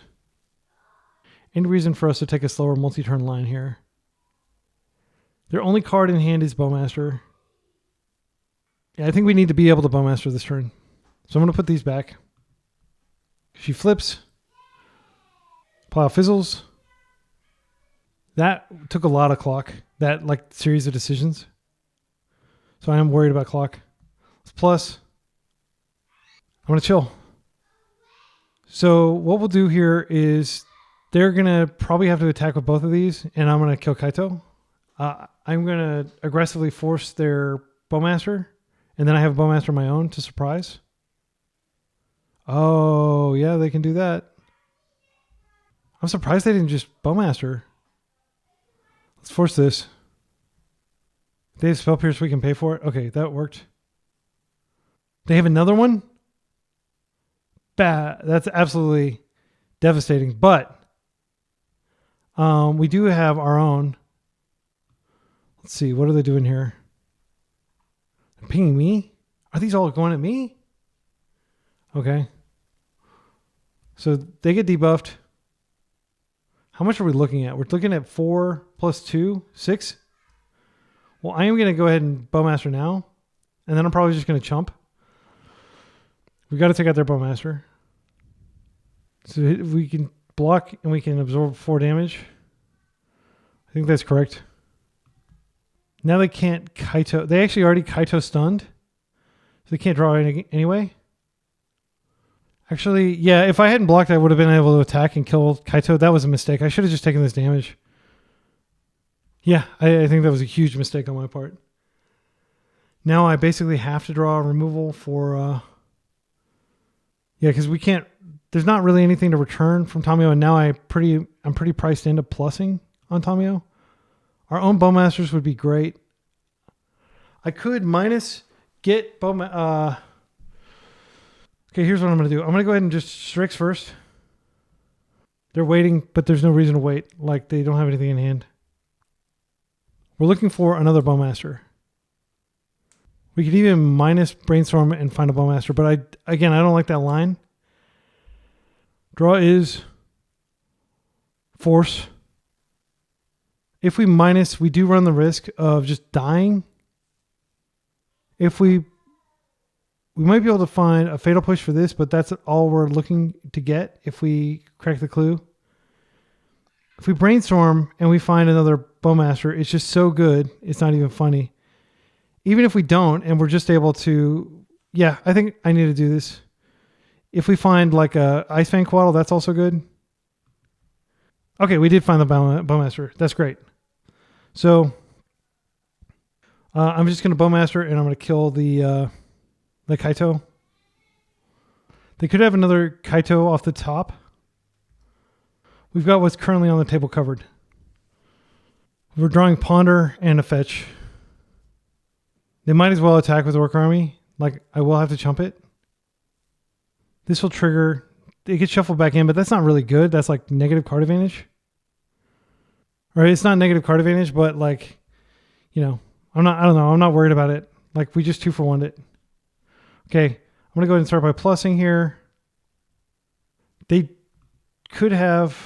any reason for us to take a slower multi-turn line here. Their only card in hand is Bowmaster. Yeah, I think we need to be able to Bowmaster this turn. So I'm going to put these back. She flips. Pile fizzles. That took a lot of clock. That series of decisions. So I am worried about clock. Plus, I'm going to chill. So what we'll do here is they're going to probably have to attack with both of these, and I'm going to kill Kaito. I'm going to aggressively force their Bowmaster, and then I have a Bowmaster of my own to surprise. Oh, yeah, they can do that. I'm surprised they didn't just Bowmaster. Let's force this. If they have Spell Pierce, we can pay for it. Okay, that worked. They have another one? Bad. That's absolutely devastating. But We do have our own. Let's see. What are they doing here? They're pinging me? Are these all going at me? Okay. So they get debuffed. How much are we looking at? We're looking at 4 plus 2, 6. Well, I am going to go ahead and Bowmaster now. And then I'm probably just going to chump. We got to take out their Bowmaster. So if we can block and we can absorb 4 damage. I think that's correct. Now they can't Kaito. They actually already Kaito stunned. So they can't draw any anyway. Actually, yeah, if I hadn't blocked, I would have been able to attack and kill Kaito. That was a mistake. I should have just taken this damage. Yeah, I think that was a huge mistake on my part. Now I basically have to draw a removal for... yeah, because we can't... There's not really anything to return from Tamiyo, and now I'm pretty priced into plussing on Tamiyo. Our own Bowmasters would be great. I could minus get Bowmaster... okay, here's what I'm going to do. I'm going to go ahead and just Strix first. They're waiting, but there's no reason to wait. Like, they don't have anything in hand. We're looking for another Bowmaster. We could even minus Brainstorm and find a Bowmaster, but I don't like that line. Draw is force. If we minus, we do run the risk of just dying. If we might be able to find a fatal push for this, but that's all we're looking to get if we crack the clue. If we Brainstorm and we find another Bowmaster, it's just so good, it's not even funny. Even if we don't, and we're just able to... Yeah, I think I need to do this. If we find like a Ice-Fang Coatl, that's also good. Okay, we did find the Bowmaster. That's great. So, I'm just going to Bowmaster, and I'm going to kill the Kaito. They could have another Kaito off the top. We've got what's currently on the table covered. We're drawing Ponder and a fetch. They might as well attack with Orc Army. Like, I will have to chump it. This will trigger... It gets shuffled back in, but that's not really good. That's like negative card advantage. Right? It's not negative card advantage, but like, you know, I don't know. I'm not worried about it. Like, we just 2-for-1'd it. Okay. I'm going to go ahead and start by plussing here. They could have...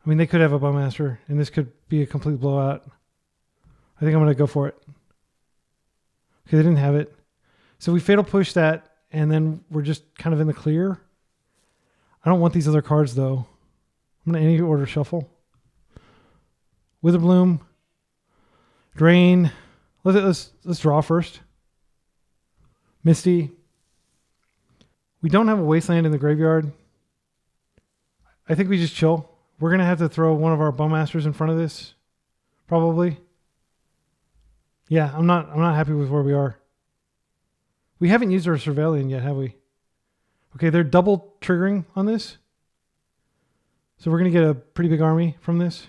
I mean, they could have a Bowmaster, and this could be a complete blowout. I think I'm going to go for it. Okay, they didn't have it. So we fatal push that, and then we're just kind of in the clear. I don't want these other cards, though. I'm going to any order shuffle. Witherbloom. Drain. Let's draw first. Misty. We don't have a Wasteland in the graveyard. I think we just chill. We're going to have to throw one of our Bowmasters in front of this. Probably. Yeah, I'm not happy with where we are. We haven't used our Surveillion yet, have we? Okay, they're double triggering on this. So we're going to get a pretty big army from this.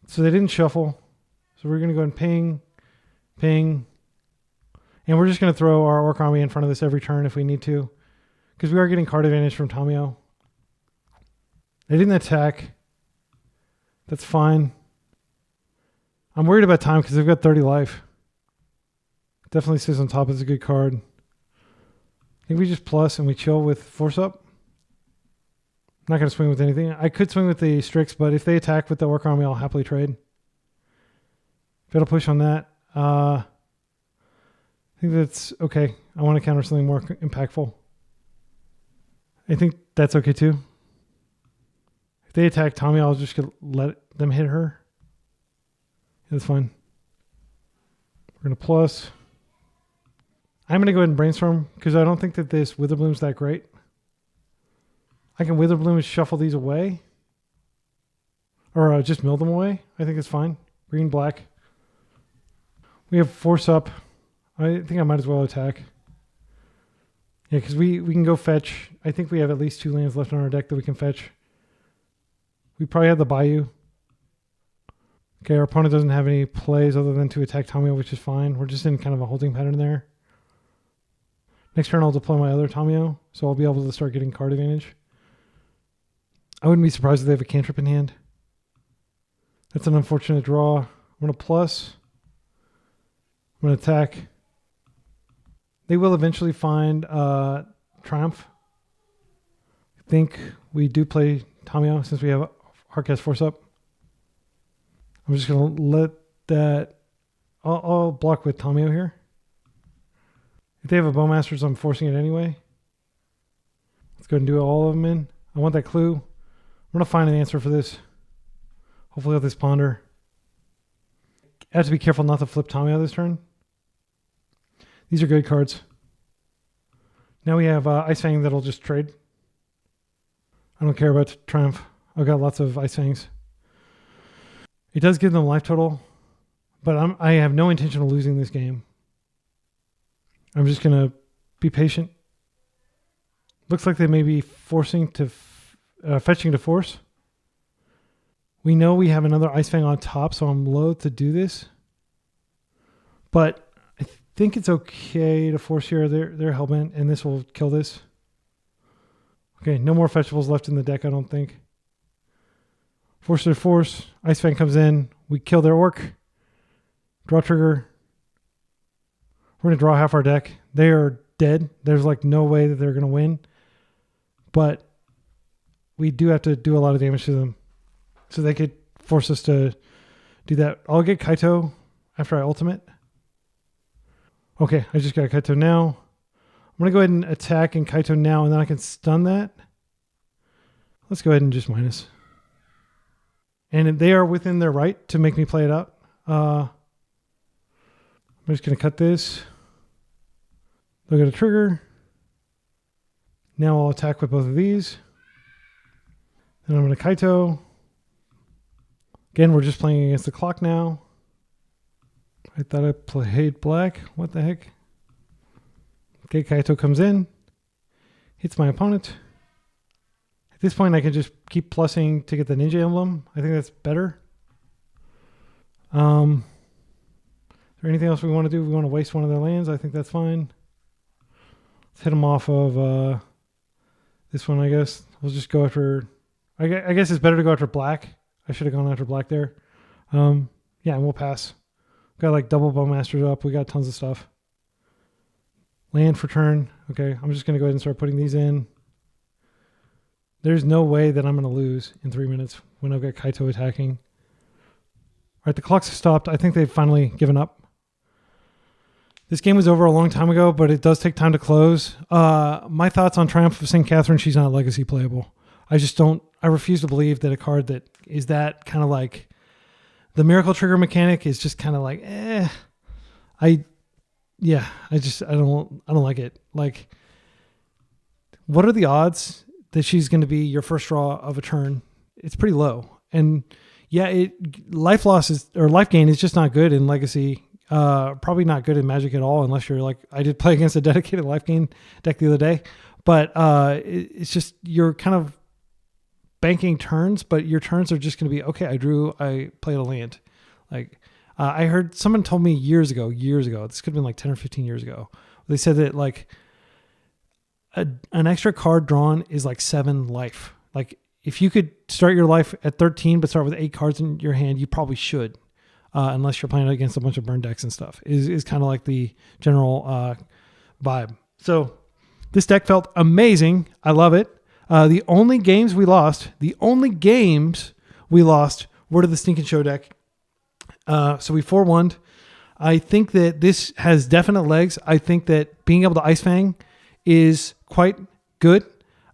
So they didn't shuffle. So we're going to go and ping, ping. And we're just going to throw our Orc Army in front of this every turn if we need to. Because we are getting card advantage from Tamiyo. They didn't attack. That's fine. I'm worried about time because they've got 30 life. Definitely sits on top as a good card. I think we just plus and we chill with Force Up. Not going to swing with anything. I could swing with the Strix, but if they attack with the Orc Army, I'll happily trade. Fatal push on that. I think that's okay. I want to counter something more impactful. I think that's okay too. If they attack Tommy, I'll just let them hit her. That's fine. We're going to plus. I'm going to go ahead and Brainstorm because I don't think that this Witherbloom's that great. I can Witherbloom and shuffle these away. Or just mill them away. I think it's fine. Green, black. We have Force Up. I think I might as well attack. Yeah, because we can go fetch. I think we have at least 2 lands left on our deck that we can fetch. We probably have the Bayou. Okay, our opponent doesn't have any plays other than to attack Tamiyo, which is fine. We're just in kind of a holding pattern there. Next turn, I'll deploy my other Tamiyo, so I'll be able to start getting card advantage. I wouldn't be surprised if they have a cantrip in hand. That's an unfortunate draw. I'm going to plus. I'm going to attack. They will eventually find Triumph. I think we do play Tamiyo since we have Hardcast Force up. I'm just going to let that... I'll block with Tamiyo here. If they have a Bowmasters, I'm forcing it anyway. Let's go ahead and do all of them in. I want that clue. I'm going to find an answer for this. Hopefully with this ponder. I have to be careful not to flip Tamiyo this turn. These are good cards. Now we have Ice-Fang that'll just trade. I don't care about Triumph. I've got lots of Ice-Fangs. It does give them life total, but I have no intention of losing this game. I'm just going to be patient. Looks like they may be forcing to fetching to force. We know we have another Ice-Fang on top, so I'm loath to do this. But I think it's okay to force here. They're hellbent, and this will kill this. Okay, no more fetchables left in the deck, I don't think. Force their force. Ice-Fang comes in. We kill their orc. Draw trigger. We're going to draw half our deck. They are dead. There's like no way that they're going to win. But we do have to do a lot of damage to them. So they could force us to do that. I'll get Kaito after I ultimate. Okay, I just got Kaito now. I'm going to go ahead and attack in Kaito now, and then I can stun that. Let's go ahead and just minus. And they are within their right to make me play it out. I'm just going to cut this. Look at a trigger. Now I'll attack with both of these. Then I'm going to Kaito. Again, we're just playing against the clock now. I thought I played black. What the heck? Okay, Kaito comes in. Hits my opponent. At this point, I can just keep plussing to get the ninja emblem. I think that's better. Is there anything else we want to do? We want to waste one of their lands. I think that's fine. Let's hit them off of this one, I guess. We'll just go after... I guess it's better to go after black. I should have gone after black there. Yeah, and we'll pass. Got like double Bowmasters up. We got tons of stuff. Land for turn. Okay, I'm just going to go ahead and start putting these in. There's no way that I'm going to lose in 3 minutes when I've got Kaito attacking. All right, the clock's stopped. I think they've finally given up. This game was over a long time ago, but it does take time to close. My thoughts on Triumph of St. Catherine, she's not legacy playable. I refuse to believe that a card that is that kind of like the miracle trigger mechanic is just kind of like, I don't like it. Like, what are the odds that she's going to be your first draw of a turn? It's pretty low. And yeah, life loss is, or life gain is just not good in Legacy. Probably not good in Magic at all, unless you're like, I did play against a dedicated life gain deck the other day, but it's just, you're kind of banking turns, but your turns are just going to be, okay, I played a land. Like, I heard someone told me years ago, this could have been like 10 or 15 years ago. They said that like an extra card drawn is like 7 life. Like if you could start your life at 13, but start with 8 cards in your hand, you probably should. Unless you're playing against a bunch of burn decks and stuff is kind of like the general vibe. So this deck felt amazing. I love it. The only games we lost were to the Stinking Show deck. So we 4-1'd. I think that this has definite legs. I think that being able to Ice-Fang is quite good.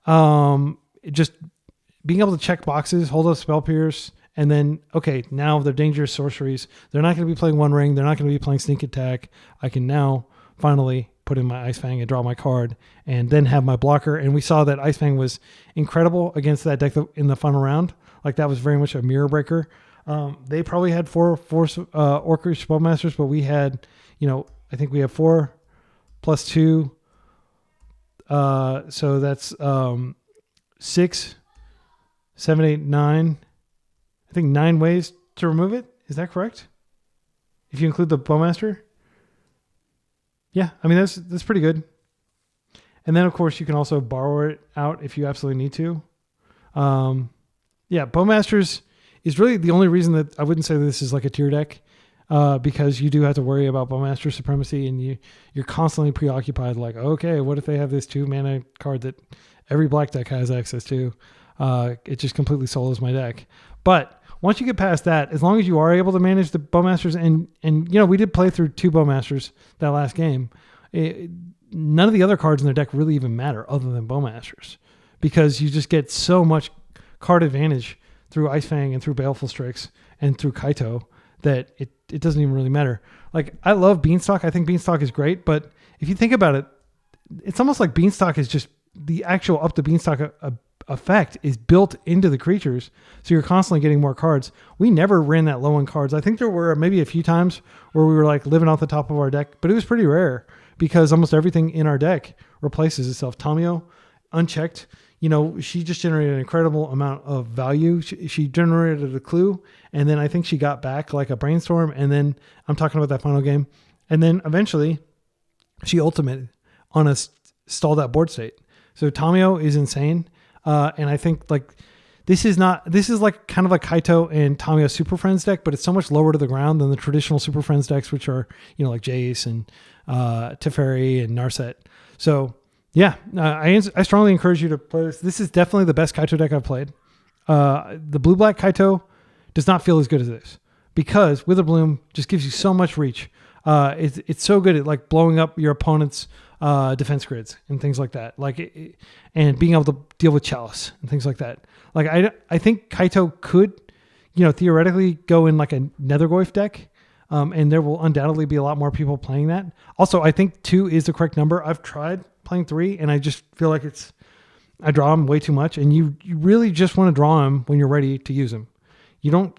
Just being able to check boxes, hold up Spell Pierce, and then, okay, now they're dangerous sorceries. They're not going to be playing One Ring. They're not going to be playing Sneak Attack. I can now finally put in my Ice-Fang and draw my card and then have my blocker. And we saw that Ice-Fang was incredible against that deck in the final round. Like that was very much a mirror breaker. They probably had 4 Orcish Bowmasters, but we had, I think we have 4 plus 2. So that's 6, 7, 8, 9. I think 9 ways to remove it. Is that correct? If you include the Bowmaster? Yeah, I mean, that's pretty good. And then, of course, you can also borrow it out if you absolutely need to. Yeah, Bowmasters is really the only reason that I wouldn't say this is like a tier deck, because you do have to worry about Bowmaster supremacy, and you're constantly preoccupied. Like, okay, what if they have this 2-mana card that every black deck has access to? It just completely solos my deck. But once you get past that, as long as you are able to manage the Bowmasters, and we did play through 2 Bowmasters that last game. None of the other cards in their deck really even matter other than Bowmasters, because you just get so much card advantage through Ice-Fang and through Baleful Strix and through Kaito that it doesn't even really matter. Like, I love Beanstalk. I think Beanstalk is great, but if you think about it, it's almost like Beanstalk is just the actual up to Beanstalk effect is built into the creatures, so you're constantly getting more cards. We never ran that low on cards. I think there were maybe a few times where we were like living off the top of our deck, but it was pretty rare because almost everything in our deck replaces itself. Tamiyo, unchecked, she just generated an incredible amount of value. She generated a clue, and then I think she got back like a Brainstorm, and then I'm talking about that final game, and then eventually she ultimated on a stalled out board state. So Tamiyo is insane. And I think like this is like kind of like Kaito and Tamiyo Super Friends deck, but it's so much lower to the ground than the traditional Super Friends decks, which are, like Jace and Teferi and Narset. So yeah, I strongly encourage you to play this. This is definitely the best Kaito deck I've played. The blue-black Kaito does not feel as good as this because Witherbloom just gives you so much reach. It's so good at like blowing up your opponent's defense grids and things like that, and being able to deal with Chalice and things like that. Like I think Kaito could, theoretically go in like a Nethergoyf deck, and there will undoubtedly be a lot more people playing that. Also, I think 2 is the correct number. I've tried playing 3, and I just feel like I draw them way too much, and you really just want to draw them when you're ready to use them. You don't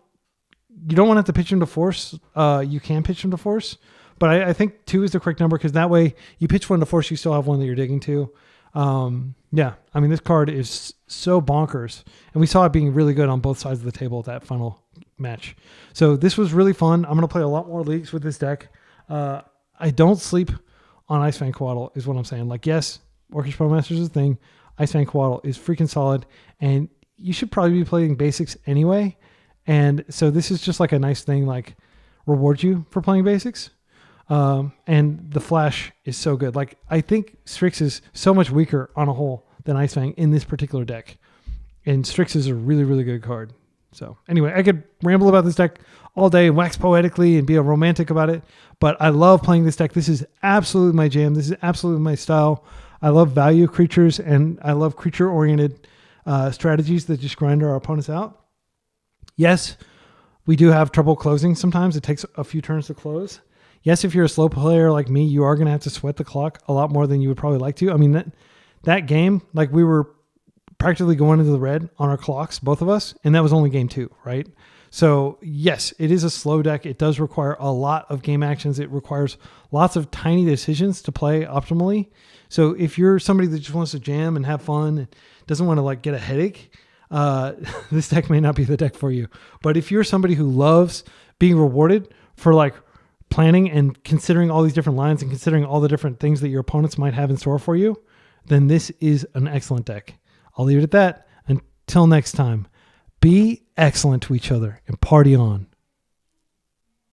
want to have to pitch them to force. You can pitch them to force. But I think 2 is the correct number because that way you pitch 1 to force, you still have 1 that you're digging to. Yeah, I mean, this card is so bonkers. And we saw it being really good on both sides of the table at that final match. So this was really fun. I'm going to play a lot more leagues with this deck. I don't sleep on Ice-Fang Coatl is what I'm saying. Like, yes, Orcish Bowmasters is a thing. Ice-Fang Coatl is freaking solid. And you should probably be playing basics anyway. And so this is just like a nice thing, like reward you for playing basics. And the flash is so good. Like, I think Strix is so much weaker on a whole than Ice-Fang in this particular deck. And Strix is a really, really good card. So anyway, I could ramble about this deck all day and wax poetically and be a romantic about it, but I love playing this deck. This is absolutely my jam. This is absolutely my style. I love value creatures, and I love creature-oriented strategies that just grind our opponents out. Yes, we do have trouble closing sometimes. It takes a few turns to close. Yes, if you're a slow player like me, you are going to have to sweat the clock a lot more than you would probably like to. I mean, that game, like, we were practically going into the red on our clocks, both of us, and that was only game 2, right? So yes, it is a slow deck. It does require a lot of game actions. It requires lots of tiny decisions to play optimally. So if you're somebody that just wants to jam and have fun and doesn't want to like get a headache, this deck may not be the deck for you. But if you're somebody who loves being rewarded for like planning and considering all these different lines and considering all the different things that your opponents might have in store for you, then this is an excellent deck. I'll leave it at that. Until next time, be excellent to each other and party on.